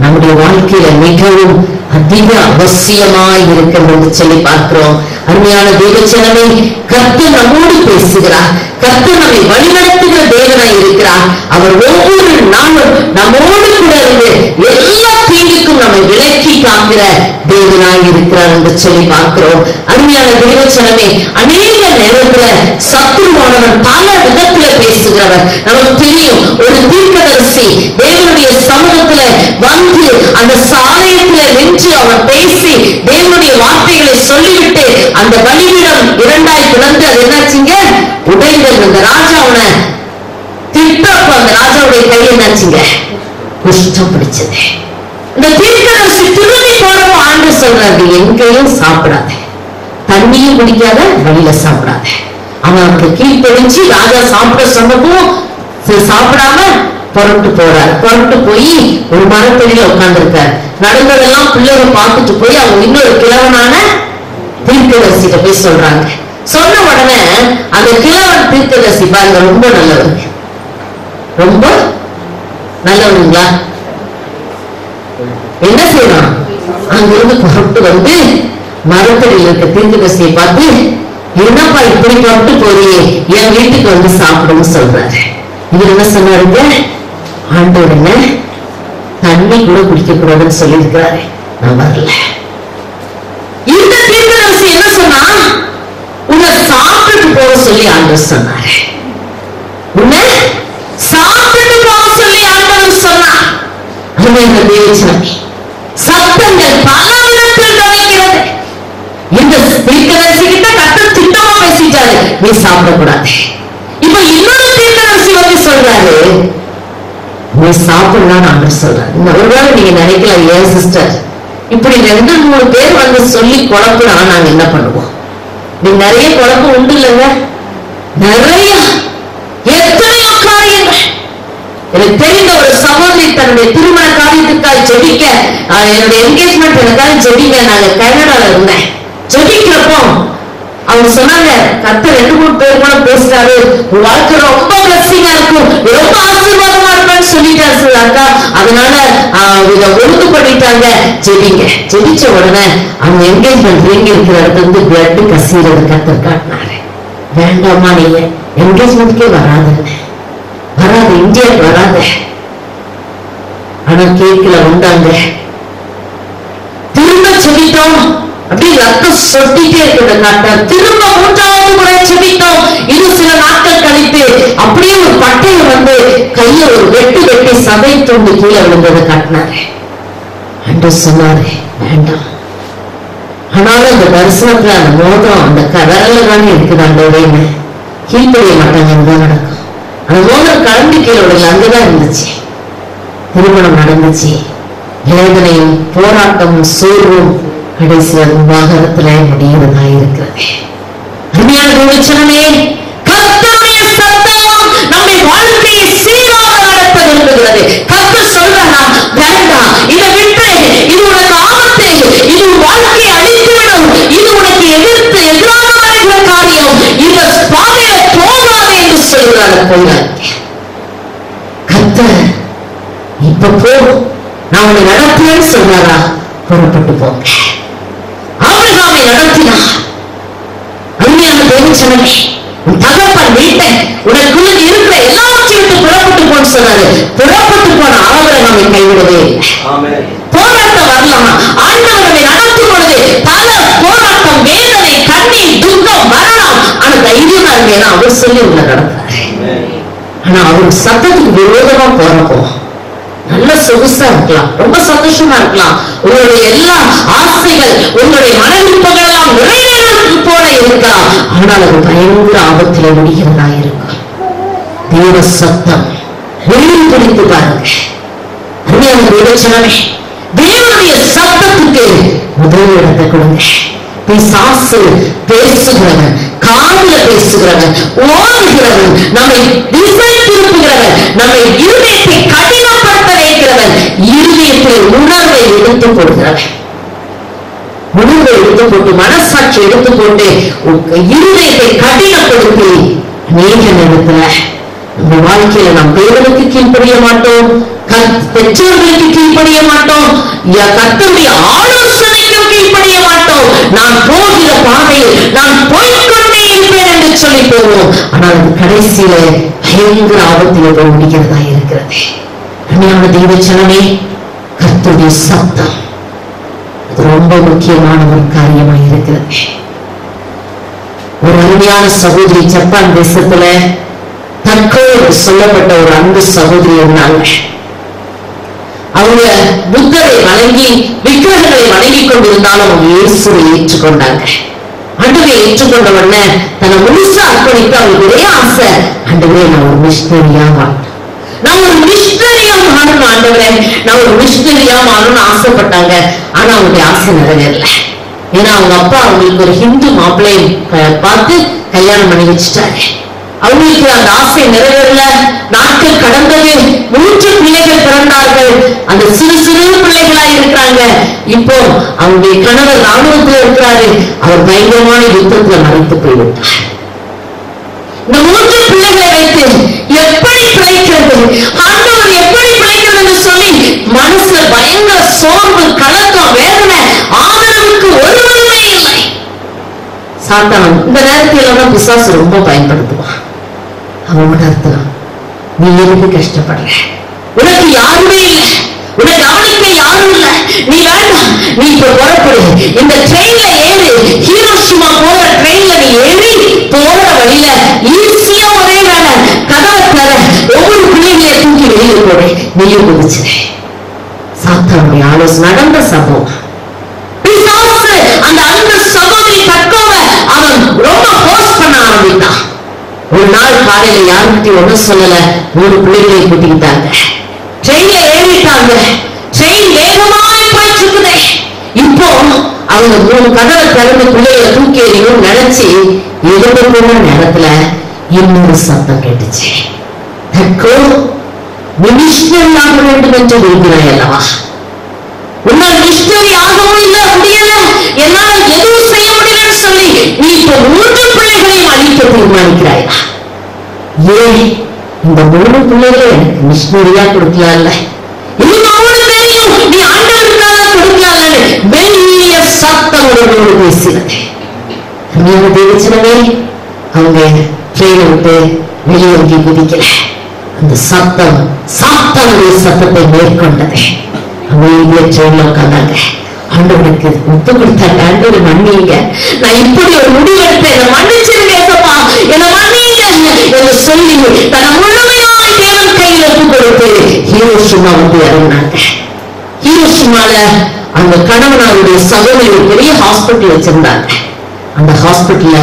நம்முடைய வாழ்க்கையில மிகவும் அதிக அவசியமாய் இருக்கிறது என்று சொல்லி பார்க்கிறோம். அருமையான தேவஜனமே, கர்த்தர் நம்மோடு பேசுகிறார். கர்த்தர் நம்மை வழிநடத்துகிற தேவனாய் இருக்கிறார். அவர் ஒவ்வொரு நாளும் நம்மோடு கூட இருந்து எல்லா தீங்குக்கும் நம்மை விலக்கி காக்கிற தேவனாய் இருக்கிறார் என்று சொல்லி பார்க்கிறோம். அருமையான தேவஜனமே, அநேக நேரத்துல சத்துருவானவன் பல விதத்துல பேசுகிறவர். நமக்கு தெரியும், ஒரு தீர்க்கதரிசி தேவனுடைய சமூகத்துல வந்து அந்த சாலயத்துல நின்று அவர் பேசி தேவனுடைய வார்த்தைகளை சொல்லிவிட்டு அந்த பலிபீடம் 2ஆய் பிளந்து அது என்னாச்சுங்க, உடைந்தது. அந்த ராஜாவனை திட்டப்ப அந்த ராஜாவுடைய கை என்னாச்சுங்க, குஷ்டம் பிடிச்சது. இந்த தீர்க்கதரிசி திரும்பி போறப்ப ஆண்டு சொல்றாரு, எங்கேயும் சாப்பிடாத, தண்ணியும் குடிக்காத, வழியில சாப்பிடாத. அவன் அவனுக்கு கீழ்ப்படிஞ்சு ராஜா சாப்பிட சொன்னதும் சாப்பிடாம புறட்டு போறார். புறட்டு போய் ஒரு மரத்தடியில உட்கார்ந்து இருக்கார். நடந்ததெல்லாம் பிள்ளைங்க பார்த்துட்டு போய் அவங்க இன்னொரு கிழவனான தீர்க்கதரிசிட்ட போய் சொல்றாங்க. சொன்ன உடனே அந்த கிழவன் தீர்க்கதரிசி பாருங்க, ரொம்ப நல்லவர், ரொம்ப நல்லவனுங்களா. என்ன செய்யறான், அங்கிருந்து புறப்பட்டு வந்து மரத்தடியில் இருக்க தீர்க்கதரிசியை பார்த்து, என்னப்பா இப்படி புறப்பட்டு போறியே, என் வீட்டுக்கு வந்து சாப்பிடுன்னு சொல்றாரு. இவர் என்ன சொன்னாருங்க, ஆண்டவர் என்ன தண்ணி கூட குடிக்க கூடாதுன்னு சொல்லி இருக்கிறாரு, நான் வரல. இந்த தீர்க்கதரிசி என்ன சொன்னா, உன்னை சாப்பிட்டு போக சொல்லி ஆண்டவர் சொன்னாரு. உன்னை சாப்பிட்டு போக சொல்லி ஆண்டவர் சொன்னார். அருமையான தேவஜனமே, சத்தங்கள் பல விதத்தில் கவனிக்கிறது. இந்த தீர்க்கதரிசி கிட்ட கர்த்தர் திட்டமா பேசிட்டாரு, நீ சாப்பிடக்கூடாது. இப்ப இன்னொரு தீர்க்கதரிசி வந்து சொல்றாரு, நீ சாப்பிடலாம் நான் சொல்றேன். ஒருவேளை நீங்க நினைக்கலாம், ஏன் சிஸ்டர் இப்படி 2-3 பேர் வந்து சொல்லி குழப்புனா நாங்க என்ன பண்ணுவோம்? நீ நிறைய குழப்பம் உண்டு இல்லைங்க, நிறைய எத்தனையோ காரியங்கள். எனக்கு தெரிந்த ஒரு சகோதரி தன்னுடைய திருமண காரியத்துக்காக ஜெபிக்க, என்னுடைய என்கேஜ்மெண்ட் எனக்காக ஜெபிக்க நாங்க கனடால இருந்தேன். ஜெபிக்கிறப்போ அவங்க சொன்னாங்க, கர்த்தர் 2-3 பேர் கூட பேசுறாரு, உன் வாழ்க்கை ரொம்ப பிளஸிங்கா இருக்கும், ரொம்ப ஆசீர்வாதமா இருக்கும்னு சொல்லிட்டாரு அக்கா. அதனால இத ஒழுங்கு பண்ணிட்டாங்க, ஜெபிங்க. ஜெபிச்ச உடனே அவங்க என்கேஜ்மெண்ட் ரிங் இருக்கிற இடத்துல இருந்து பிளட் கசீரது கர்த்தர் காட்டினாரு. வேண்டாமா, நீங்க என்கேஜ்மெண்ட்கே வராது, இந்தியாவுக்கு வராத. ஆனா கேட்கல, வந்தாங்க. திரும்ப செபித்தோம், அப்படியே ரத்தம் சொட்டிட்டே இருக்கிறத காட்டார். திரும்ப 3வது முறை செபித்தோம். இது சில நாட்கள் கழித்து அப்படியே ஒரு பட்டையை வந்து கைய ஒரு வெட்டி சதை தூண்டு கீழே விழுந்ததை காட்டினாரு. அன்று சொன்னாரு, வேண்டாம். ஆனாலும் அந்த தரிசனத்துல அந்த மோதிரம் அந்த கடல்ல தானே இருக்குது, அந்த உடைமை கீழ்படிய மாட்டாங்க, அங்கதான் நடக்கும். அந்த மோதிரம் கலந்து கீழே விடல, அங்கதான் இருந்துச்சு. திருமணம் நடந்துச்சு. வேதனையும் போராட்டமும் சோர்வும் கடைசியில் விவாகரத்துல முடிகிறதா இருக்கிறது. அருமையான தேவச்சனமே, கர்த்தருடைய சத்தம் நம்மை வாழ்க்கையை சீராக நடத்த விரும்புகிறது. கர்த்தர் சொல்றாரா, வேண்டாம், இதை விட்டு, இது உனக்கு ஆபத்து, இது வாழ்க்கையை அழித்துவிடும், இது உனக்கு எதிரான காரியம், இந்த பாதையில போகாது என்று சொல்றாரு. போகிறார் கர்த்தர், இப்ப போ, நான் உன்னை நடத்துவேன்னு சொல்றாரா, புறப்பட்டு போங்க. ஆபிரகாமை நடத்தினார். அருமையான தேவச்சனமே, உன் தகப்பன் வீட்டை உனக்குள்ள இருக்கிற எல்லாவற்றையும் விட்டு புறப்பட்டு போன்னு சொன்னாரு. புறப்பட்டு போன ஆபிரகாமை கைவிடவே இல்லை. போராட்டம் வரலாம், ஆண்டவரை நடத்தும் பொழுது பல போராட்டம், வேதனை, கண்ணீர், துக்கம் வரலாம். ஆனா தைரியமா இருந்தேன்னா அவர் சொல்லி உள்ள நடத்தாரு. ஆனா அவர் சத்தத்துக்கு விரோதமா போறப்போ நல்ல சொகுசா இருக்கலாம், ரொம்ப சந்தோஷமா இருக்கலாம், உங்களுடைய எல்லா ஆசைகள், உங்களுடைய மனவிருப்பங்கள் எல்லாம் நிறைவேறது போல இருக்கலாம். ஆனால் அது பயங்கர ஆபத்தில முடிகிறதா இருக்கும். தேவ சத்தம் பிடித்து பாருங்க. அருமையான தேவச்சனமே, தேவனுடைய சத்தத்துக்கு முதல் இடத்தை கொடுங்க. பிசாசு பேசுகிறவன், காதுல பேசுகிறவன், ஓடுகிறவன், நம்மை திசை திருப்புகிறவன், நம்மை இருதயத்தை கடினப்படுத்த வைக்கிறவன், இருதயத்தில் உணர்வை எடுத்து போடுகிறவன், உணர்வை எடுத்து போட்டு மனசாட்சி எடுத்து போட்டு இருதயத்தை கடினப்படுத்தி அநேக நேரத்துல நம்ம வாழ்க்கையில நாம் தேவனுக்கு கீழ்ப்படிய மாட்டோம், பெற்றோர்களுக்கு கீழ்ப்படிய மாட்டோம், கர்த்தருடைய ஆலோசனைக்கும் கீழ்ப்படிய மாட்டோம். நான் போகிற பாதையில் நான் போய்கொண்டே இருப்பேன் என்று சொல்லி போவோம். ஆனால் அது கடைசியில பயங்கர ஆபத்தில் போய் முடிகிறதா இருக்கிறது. அருமையான தேவச்சனமே, கர்த்தருடைய சத்தம் அது ரொம்ப முக்கியமான ஒரு காரியமா இருக்கிறது. ஒரு அருமையான சகோதரி ஜப்பான் தேசத்துல தற்கொலை சொல்லப்பட்ட ஒரு அன்பு சகோதரி இருந்தாங்க. அவங்க புத்தரை வணங்கி விக்கிரகங்களை வணங்கி கொண்டிருந்தாலும் அவங்க இயேசுவை ஏற்றுக்கொண்டாங்க. ஆண்டவரை ஏற்றுக்கொண்ட உடனே தன்னை முழுசா அர்ப்பணித்து அவங்களுக்கு ஒரே ஆசை, ஆண்டவரே நான் ஒரு மிஷனரியா மாட்டேன், நான் ஒரு மிஷனரியா மாறணும், ஆண்டவரே நான் ஒரு மிஷனரியா மாறணும்னு ஆசைப்பட்டாங்க. ஆனா அவங்களுடைய ஆசை நிறைவேறல. ஏன்னா அவங்க அப்பா அவங்களுக்கு ஒரு ஹிந்து மாப்பிள்ளையை பார்த்து கல்யாணம் பண்ணி வச்சுட்டாங்க. அவங்களுக்கு அந்த ஆசை நிறைவேறல. நாட்கள் கடந்தது. 3 பிள்ளைகள் பிறந்தார்கள். அந்த சிறு பிள்ளைகளா இருக்கிறாங்க. இப்போ அவங்களுடைய கணவர் ராணுவத்தில் இருக்கிறாரு. அவர் பயங்கரமான யுத்தத்துல மறைத்து போய்விட்டார். இந்த 3 பிள்ளைகளை வைத்து எப்படி பிழைக்கிறது, ஆண்டவர் எப்படி பிழைக்கிறது என்று சொல்லி மனசுல பயங்கர சோர்வு, கலக்கம், வேதனை, ஆதரவுக்கு ஒருவருமே இல்லை. சாத்தான் இந்த நேரத்தில் தான் பிசாசு ரொம்ப பயன்படுத்துவான். அவன் உணர்த்தான், நீ எதுக்கு கஷ்டப்படுற, உனக்கு யாருமே இல்லை, உனக்கு கவனிக்க யாரும் இல்லை, நீ வேண்டாம், நீ இப்ப புறப்படு, இந்த ட்ரெயின்ல ஏறு, ஹீரோஷிமா போற ட்ரெயின்ல நீ ஏறி போற வழியில ஈஸியா ஒரே வேலை, கதவை தர, ஒவ்வொரு பிள்ளைகளைய தூக்கி வெளியே போடு, நீயும் குதிச்சு. சாத்தானுடைய ஆலோசனை நடந்த சம்பவம். பிசாசு அந்த அன்பு சகோதரி தற்கொலை அவன் ரொம்ப போஸ்ட் பண்ண ஆரம்பித்தான். ஒரு நாள் காலையில யாருக்கிட்டையும் ஒன்னும் சொல்லல, 3 பிள்ளைகளை கூட்டிக்கிட்டாங்க. ட்ரெயின்ல ஏறிட்டாங்க. ட்ரெயின் வேகமாய் போயிட்டு இருக்குது. இப்போ அவங்க 3 கதவை திறந்து பிள்ளைகளை தூக்கி எறியும் நினைச்சு எழுத போன நேரத்துல இன்னொரு சத்தம் கேட்டுச்சு. மிஷனரி ஆக வேண்டும் என்று விரும்பினாய் அல்லவா? உன்னால் மிஷனரி ஆகவும் இல்ல முடியல, என்னால எதுவும் செய்ய முடியலன்னு சொல்லி நீ இப்ப 3 பிள்ளைகளையும் அழிக்க தீர்மானிக்கிறாயா? ஏன் இந்த 3 பிள்ளைகளை எனக்கு மிஷனரியா கொடுக்கலாம்ல, இன்னும் 3 பேரையும் நீ ஆண்டவருக்காக கொடுக்கலாம்ல வெளிய சத்தம் உடனோடு பேசினது. தேவச்சனமே அவங்க ட்ரெயினை விட்டு வெளியே குதிக்கல. அந்த சத்தம் சாத்தானுடைய சத்தத்தை மேற்கொண்டது. அவங்க ட்ரெயின்ல உட்கார்ந்தாங்க. ஆண்டவனுக்கு ஒப்பு கொடுத்தாங்க. ஆண்டவர் மன்னிங்க, நான் இப்படி ஒரு முடிவெடுத்தேன், என்னை மன்னிச்சிருங்க ஏசப்பா, என்னை மன்னிங்க என்று சொல்லி தன்னை முழுமையாய் தேவன் கையில் ஒப்பு கொடுத்து ஹீரோஷிமா வந்து இறங்கினாங்க. ஹீரோஷிமால அந்த கணவனாருடைய சகோதரி ஒரு பெரிய ஹாஸ்பிட்டல் வச்சிருந்தாங்க. அந்த ஹாஸ்பிட்டல்ல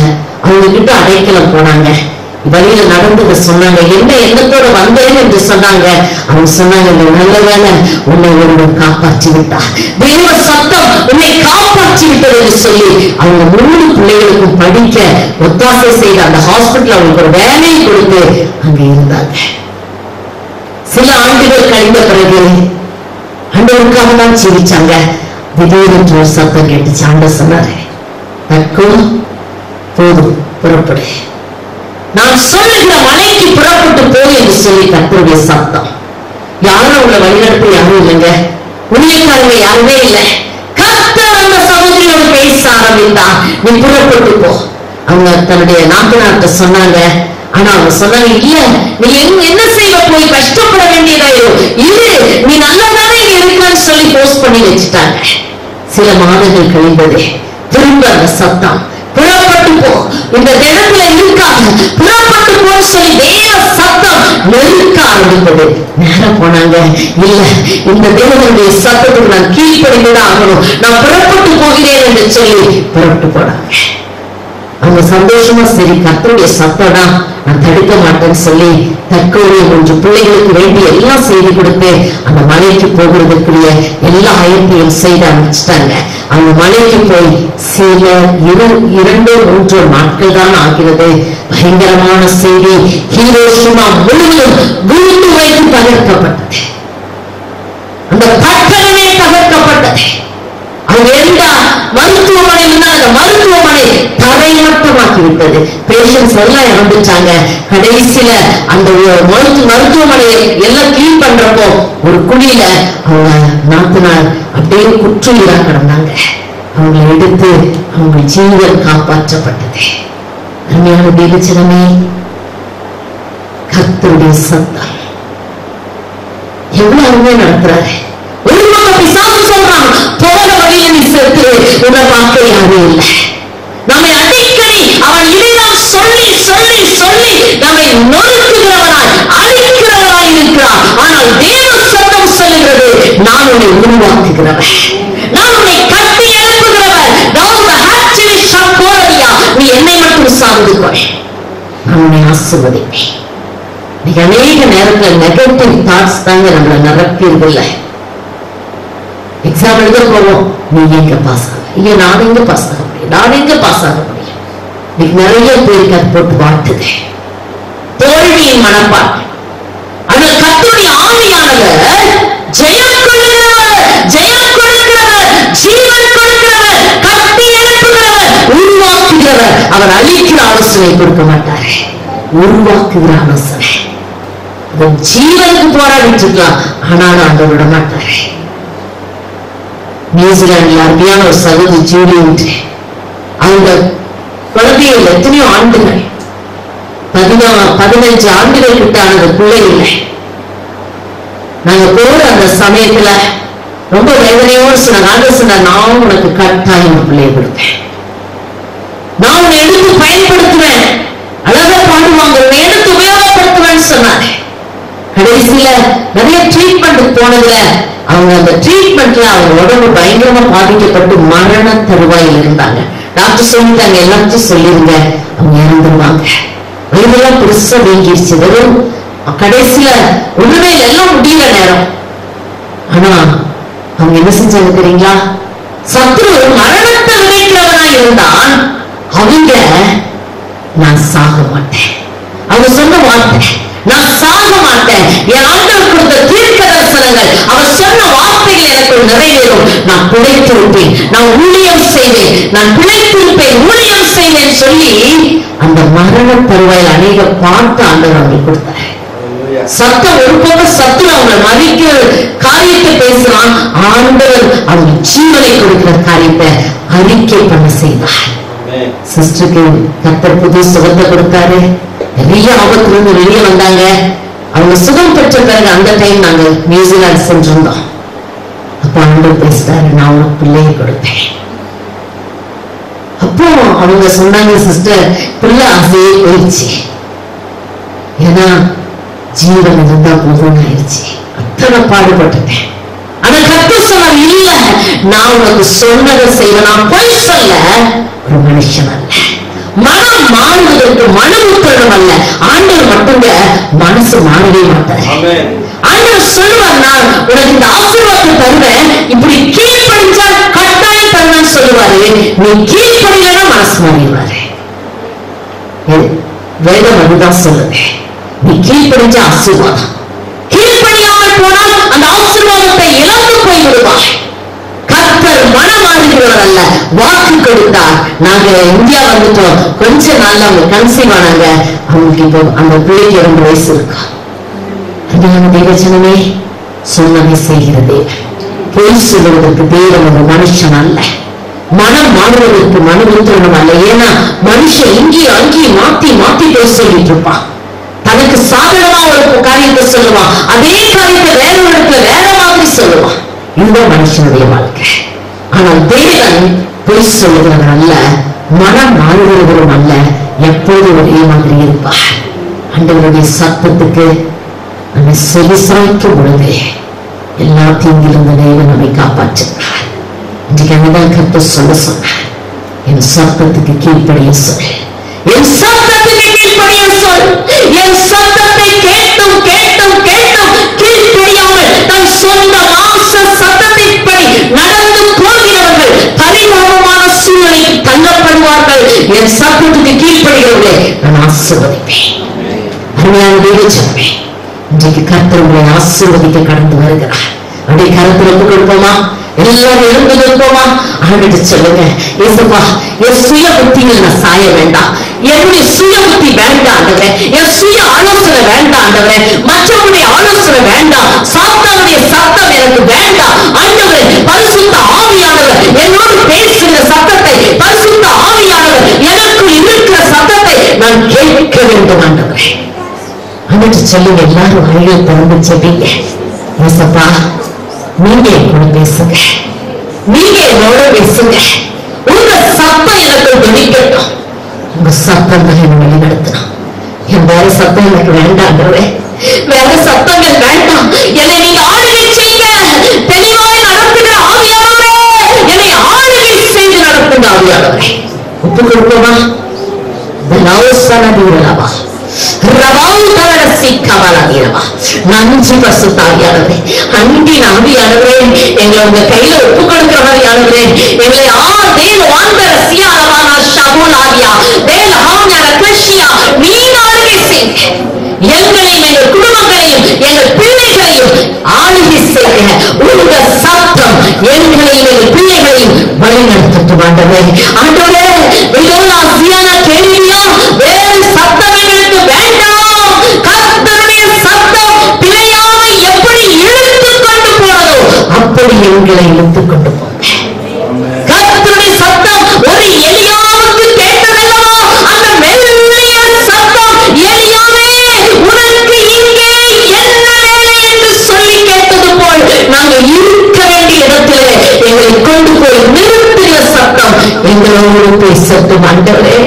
அவங்க கிட்ட அடைக்கலம் போனாங்க. வழியில நடந்ததை சொன்னாங்க. என்ன எண்ணத்தோட வந்தேன் என்று சொன்னாங்க. அவங்க சொன்னாங்க, நல்ல வேலை உன்னை ஒருவன் காப்பாற்றி விட்டா, தேவ சத்தம் உன்னை காப்பாற்றி விட்டது என்று சொல்லி அவங்க 3 பிள்ளைகளுக்கும் படிக்க ஒத்தாசை செய்த அந்த ஹாஸ்பிட்டல் அவங்களுக்கு ஒரு வேலையை கொடுத்து அங்க இருந்தாங்க. சில ஆண்டுகள் கழிந்த பிறகு ஆண்டவருக்காக தான் ஜீவிச்சாங்க. திடீரென்று ஒரு சத்தம் கேட்டுச்சு. ஆண்டவர் சொன்னாரு, தற்கொலை போதும், புறப்படு, நான் சொல்லுகிற மலைக்கு புறப்பட்டு போய் என்று சொல்லி கர்த்தருடைய சத்தம். யாரும் அவங்களை வழிநடத்த யாரும் இல்லைங்க, ஊழியக்காரங்க யாருமே இல்லை. கர்த்தர் அந்த சகோதரியோடு பேச ஆரம்பித்தான். நீ புறப்பட்டு போ. அவங்க தன்னுடைய நாட்டு சொன்னாங்க. ஆனா அவங்க சொன்னாங்க, இல்ல நீ என்ன செய்ய போய் கஷ்டப்பட வேண்டியதாயிரும், இல்ல நீ நல்லதானே இருக்கான்னு சொல்லி போஸ்ட் பண்ணி வச்சுட்டாங்க. சில மாதங்கள் கழிந்தது. திரும்ப அந்த சத்தம், புறப்பட்டு போ, இந்த இடத்துல இருக்காங்க, புறப்பட்டு போ சொல்லி தேவ சத்தம் நெருக்க ஆரம்பித்தது. நேரம் போனாங்க. இல்ல, இந்த தேவனுடைய சத்தத்துக்கு நான் கீழ்ப்படிந்துதான் ஆகணும், நான் புறப்பட்டு போகிறேன் என்று சொல்லி புறப்பட்டு போனாங்க. அவங்க சந்தோஷமா, சரி கர்த்தருடைய சத்தம்னா நான் தடுக்க மாட்டேன்னு சொல்லி தற்கொலை 3 பிள்ளைகளுக்கு வேண்டிய எல்லாம் செய்து கொடுத்து அந்த மலைக்கு போகிறதுக்குரிய எல்லா ஆயத்தையும் செய்து அமைச்சிட்டாங்க. அந்த மலைக்கு போய் சில 2-3 நாட்கள் தான் ஆகிறது. பயங்கரமான செய்தி. ஹீரோஷிமா முழுவதும் குண்டு வைத்து தகர்க்கப்பட்டது. அந்த பட்டணமே தகர்க்கப்பட்டது. அவங்க எந்த மருத்துவமனை இருந்தால் அந்த மருத்துவமனை தரைமட்டமாக்கி விட்டது. பேஷன்ஸ் எல்லாம் இறந்துட்டாங்க. கடைசியில அந்த மருத்துவமனையை எல்லாம் கிளீன் பண்றப்போ ஒரு குழியில அவங்க நாத்தினார் அப்படியே குற்றுயிரா கிடந்தாங்க. அவங்களை எடுத்து அவங்க ஜீவன் காப்பாற்றப்பட்டது. அருமையான தேவச்சனமே, கர்த்தருடைய சத்தம் எவ்வளவு அருமையா நடத்துறாரு. ஒரு பிசாசு சொல்றான், போற வழியில நீ செத்து உன்னை பார்க்க யாரும் இல்லை. நம்மை அடிக்கடி அவன் இதைதான் சொல்லி சொல்லி சொல்லி நம்மை நொறுக்குகிறவனாய் அழிக்கிறவனாய் இருக்கிறான். ஆனால் தேவ சத்தம் சொல்லுகிறது, நான் உன்னை உருவாக்குகிறவன், நான் உன்னை கட்டி எழுப்புகிறவன், நீ என்னை மட்டும் சார்ந்து கொள், நான் உன்னை ஆசீர்வதிப்பேன். அநேக நேரத்தில் நெகட்டிவ் தாட்ஸ் தாங்க நம்மளை நிரப்பியதில்லை. எக்ஸாம் எழுத போவோம், நீ எங்க பாஸ் ஆக, இல்ல நான் எங்க பாஸ் ஆக முடியும், நான் எங்க பாஸ் ஆக முடியும். இன்னைக்கு நிறைய பேருக்கு அது போட்டு வாழ்த்துது தோல்வியின் மனப்பான்மை. ஆனால் கர்த்தருடைய ஆவியானவர் ஜெயம் கொள்கிறவர், ஜெயம் கொள்கிறவர், ஜீவன் கொள்கிறவர், கட்டி எழுப்புகிறவர், உருவாக்குகிறவர். அவர் அழிக்கிற ஆலோசனை கொடுக்க மாட்டார், உருவாக்குகிற ஆலோசனை. ஜீவனுக்கு போராடிட்டு இருக்கலாம், ஆனாலும் அந்த விட மாட்டாரு. நியூசிலாந்துல அருமையான ஒரு சகோதரி ஜூலி உண்டு. அவங்க குழந்தைகள் எத்தனையோ ஆண்டுகள், 15 ஆண்டுகள் கிட்ட ஆனது பிள்ளை இல்லை. நாங்க போற அந்த சமயத்துல ரொம்ப வேதனையோடு சொன்னாங்க, நான் உனக்கு கட்டாயம் பிள்ளையை கொடுப்பேன், நான் உன்னை எடுத்து பயன்படுத்துவேன், அழகா பாடுவாங்க, உன்னை எடுத்து உபயோகப்படுத்துவேன்னு சொன்னாங்க. கடைசியில நிறைய ட்ரீட்மெண்ட் போனதுல அவங்க அந்த ட்ரீட்மெண்ட்ல அவங்க உடம்பு பயங்கரமா பாதிக்கப்பட்டு மரண தருவாயில் இருந்தாங்க. டாக்டர் சொல்லிட்டாங்க, எல்லாத்தையும் சொல்லிருங்க, அவங்க இறந்துருவாங்க. வயதெல்லாம் பெருசா வீங்கிருச்சு, வெறும் கடைசியில ஒண்ணுமே எல்லாம் முடியல நேரம். ஆனா அவங்க என்ன செஞ்சாங்க தெரியுங்களா? சத்ரு மரணத்தை விளைக்கிறவனா இருந்தான். அவங்க நான் சாக மாட்டேன், அவங்க சொன்ன வார்த்தை நான் சாக மாட்டேன். என் ஆண்டவர் கொடுத்த தீர்க்க தரிசனங்கள், அவர் சொன்ன வார்த்தைகள் எனக்கு நிறைவேறும். நான் பிழைத்திருப்பேன், நான் ஊழியம் செய்வேன், நான் பிழைத்திருப்பேன், ஊழியம் செய்வேன் சொல்லி அந்த மரண தருவாயில் அநேக பாட்டு ஆண்டவர் அவங்களுக்கு கொடுத்தார். சத்தம் ஒரு பக்கம் சத்து அவங்க மதிக்க காரியத்தை பேசலாம். ஆண்டவர் அவங்க ஜீவனை கொடுக்கிற காரியத்தை அறிக்கை பண்ண செய்தார். சிஸ்டருக்கு கர்த்தர் புது சுகத்தை கொடுத்தாரு. நிறைய ஆபத்துல இருந்து வெளியே வந்தாங்க. அவங்க சுகம் பெற்ற பிறகு அந்த டைம் நாங்க நியூசிலாந்து சென்றிருந்தோம். அப்ப ஆண்டவர் பேசிட்டாரு, நான் உனக்கு பிள்ளையை கொடுப்பேன். அப்போ அவங்க சொன்னாங்க, சிஸ்டர் பிள்ளை ஆசையே போயிடுச்சு, ஏன்னா ஜீவன் இருந்தா போதும்னு ஆயிடுச்சு, அத்தனை பாடுபட்டுட்டேன். ஆனா கர்த்தர் சொன்னார், இல்ல நான் உனக்கு சொன்னதை செய்வேன், நான் பொய் சொல்ல ஒரு மனுஷன் அல்ல. மனம் மாறுவதற்கு மனமுத்தரம் அல்ல, ஆண்டவர் மட்டுங்க மனசு மாறவே மாட்டார். ஆண்டவர் சொல்லுவார், நான் உனக்கு இந்த ஆசீர்வாதத்தை தருவேன், இப்படி கீழ்ப்படிஞ்சா கட்டாயம் தருவேன்னு சொல்லுவாரு. நீ கீழ்ப்படினா மனசு மாறிடுவாரு. வேதம் அதுதான் சொல்லுது, நீ கீழ்ப்படிஞ்ச ஆசீர்வாதம், கீழ்ப்படியாமல் போனால் அந்த ஆசீர்வாதத்தை இழந்து போய் விடுவாய். கர்த்தர் மனம் மாறுகிறவர் அல்ல, வாக்கு கொடுத்தார். நாங்க இந்தியா வந்துட்டோம், கொஞ்ச நாள்ல அவங்க கன்சீவ் ஆனாங்க. அவங்களுக்கு இப்போ அந்த பிள்ளைக்கு 2 வயசு இருக்கா. அதுதான் தேவஜனமே சொன்னதை செய்கிறது. பொய் சொல்லுவதற்கு தேவன் ஒரு மனுஷன் அல்ல, மனம் மாறுவதற்கு மனமுத்திரம் அல்ல. ஏன்னா மனுஷன் இங்கேயும் அங்கேயும் மாத்தி மாத்தி பேச சொல்லிட்டு இருப்பான். தனக்கு சாதகமா ஒரு காரியத்தை சொல்லுவான், அதே காரியத்தை வேற ஒரு இடத்துல வேற மாதிரி சொல்லுவான். இதுதான் மனுஷனுடைய வாழ்க்கை. ஆனால் தேவன் பொய் சொல்லுகிறவர் அல்ல, மனம் மாறுகிறவரும் அல்ல, எப்போது ஒரே மாதிரி இருப்பார். ஆண்டவருடைய சத்தத்துக்கு நம்மை செவி சாய்க்கும் பொழுது எல்லா தீங்கிலிருந்து தேவன் நம்மை காப்பாற்றுகிறார். இன்றைக்கு அங்கதான் கர்த்தர் சொல்ல சொன்னார், என் சத்தத்துக்கு கீழ்ப்படிய சொல், என் சத்தத்துக்கு கீழ்ப்படிய சொல். என் சத்தத்தை கேட்டும் கேட்டும் கேட்டும் கீழ்ப்படியாமல் தன் சொந்த மாம்ச சத்தத்தின்படி நடந்து போகிறவர்கள் பரிதாபமான சூழ்நிலையில் தள்ளப்படுவார்கள். என் சத்தத்துக்கு கீழ்ப்படுகிறவர்களை நான் ஆசீர்வதிப்பேன். அருமையான தேவஜனமே, இன்றைக்கு கர்த்தர் உங்களை ஆசீர்வதிக்க கடந்து வருகிறார். அப்படியே கருத்துல ஒப்பு கொடுப்போமா? எல்லாரும் எழுந்து நிற்போமா? ஆண்டுட்டு சொல்லுங்க, ஏசப்பா என் சுய புத்தியில் நான் சாய வேண்டாம், என்னுடைய சுய புத்தி வேண்டாம் ஆண்டவரே, என் சுய ஆலோசனை வேண்டாம் ஆண்டவரே, மற்றவருடைய ஆலோசனை வேண்டாம், சாத்தானுடைய சத்தம் எனக்கு வேண்டாம் ஆண்டவரே. பரிசுத்த ஆவியானவர் என்னோடு பேசுகிற சத்தத்தை, பரிசுத்த ஆவியானவர் எனக்குள் இருக்கிற சத்தத்தை நான் கேட்க வேண்டும் ஆண்டவரே. ஆண்டுட்டு சொல்லுங்க, எல்லாரும் வழியை திறந்து சொல்லுங்க, ஏசப்பா நீங்க கூட பேசுங்க, நீங்க என்னோட பேசுங்க, உங்க சத்தம் எனக்கு வெளிக்கட்டும், உங்க சத்தம் தான் என்ன வழிநடத்தணும். என் வேற சத்தம் எனக்கு வேண்டாம், வேற சத்தங்கள் வேண்டாம். என்னை நீங்க ஆளுகை செய்ய தெளிவாய் நடத்துகிற ஆவியானவரே, என்னை ஆளுகை செய்து நடத்துங்க ஆவியானவரே. ஒப்பு கொடுப்போமா? நன்றி பரிசுத்தாவியானவரே, அன்பின் ஆவியானவரே, எங்களை உங்க கையில ஒப்பு கொடுக்கிறவரையானவரே, எங்களை நீங்க ஆளுகை செய்யுங்க. எங்களையும் எங்கள் குடும்பங்களையும் எங்கள் பிள்ளைகளையும் ஆளுகை செய்ய உங்க சத்தம் எங்களையும் எங்கள் பிள்ளைகளையும் வழிநடத்தட்டும் ஆண்டவரே. ஆண்டவரே, கேள்வியா வேறு சத்தம் எங்களுக்கு வேண்டாம். கர்த்தருடைய சத்தம் பிழையாமை எப்படி இழுத்து கொண்டு போனதோ அப்படி எங்களை இழுத்து கொண்டு போங்க. கர்த்தருடைய சத்தம் ஒரு எலியாவுக்கு கேட்டதல்லவா? அந்த மெல்லிய சத்தம், எலியாவே உனக்கு இங்கே என்ன வேலை என்று சொல்லி கேட்டது போல் நாங்கள் இருக்க வேண்டிய இடத்திலே எங்களை கொண்டு போய் நிறுத்திய சத்தம் எங்களோடு பேசட்டும் ஆண்டவரே.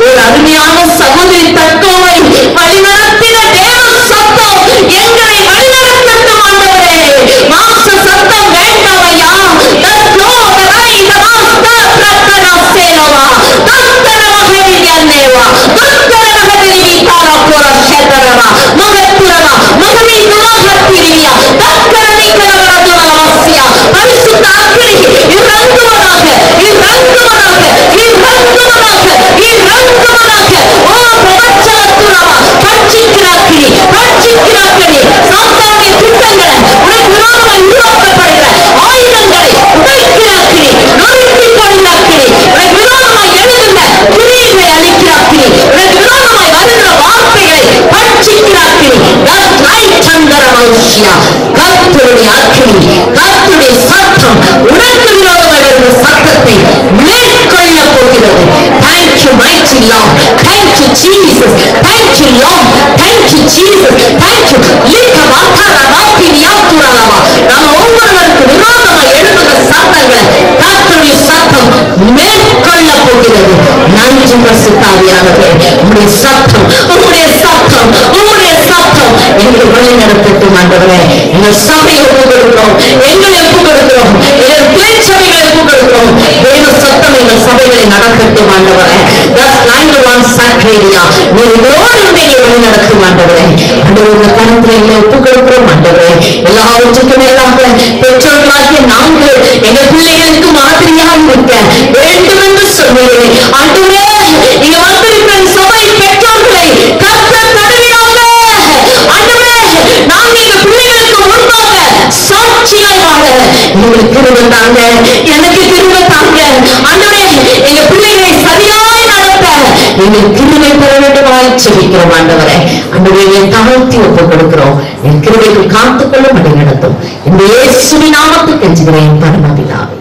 ஒரு அருமையான சகோதரி தத்துவமை வழிநடத்தின தேவ சத்தம் எங்களை வழிநடத்தட்டும் ஆண்டவரே. மாம்ச சத்தம் வேண்டாம் ஐயா. மகத்துரமா ஹalleluya. கர்த்தருடைய அக்கினி, கர்த்தருடைய சத்தம் உனக்கு விரோதமாக இருந்த சத்தத்தை மேற்கொள்ள போகிறது. Thank you mighty Lord. Thank you Jesus. Thank you Lord. Thank you Jesus. Thank you. நாம் ஒவ்வொருவருக்கு விரோதமாக எழுதுகிற சத்தங்களை கர்த்தருடைய சத்தம் மேற்கொள்ள போகிறது. நன்றி பரிசுத்தாவியானவரே, உம்முடைய சத்தம், உம்முடைய சத்தம், உம்முடைய சத்தம் எங்களை வழி நடத்தட்டும் ஆண்டவரே. எங்கள் சபையை ஒப்புக் கொடுக்கிறோம், எங்களை ஒப்புக் கொடுக்கிறோம், எங்கள் திருச்சபைகளை ஒப்புக் கொடுக்கிறோம். தேவ சத்தம் எங்கள் சபைகளை நடத்தட்டும் ஆண்டவரே. வழி நடத்தும் ஆண்டவரே. ஆண்டவரே கருத்தை எங்களை ஒப்புக் கொடுக்கிறோம் ஆண்டவரே. எல்லாவற்றுக்கும் மேலாக பெற்றோர்களாகிய நாங்கள் எங்கள் பிள்ளைகளுக்கு மாதிரியாக இருக்க வேண்டும் என்று சொல்லுகிறேன் ஆண்டவரே. நீங்க வந்திருக்கிற சபை பெற்றோர்களை கர்த்தர் தருவீராக ஆண்டவரே. நாங்கள் எங்கள் பிள்ளைகளுக்கு முன்பாக சாட்சியாய் வாழ எங்களுக்கு கிருபை தாங்க, எனக்கு கிருபை தாங்க ஆண்டவரே. எங்க பிள்ளைகளை சரியாய் நடத்த எங்கள் கிருபை பெற வேண்டுமாய் ஜெபிக்கிறோம் ஆண்டவரே. ஆண்டவரே தாழ்த்தி ஒப்புக் கொடுக்கிறோம். என் கிருபைகள் காத்துக்கொள்ள வழி நடத்தும். இந்த இயேசுவின் நாமத்தில் கெஞ்சுகிறேன் பரமபிதாவே.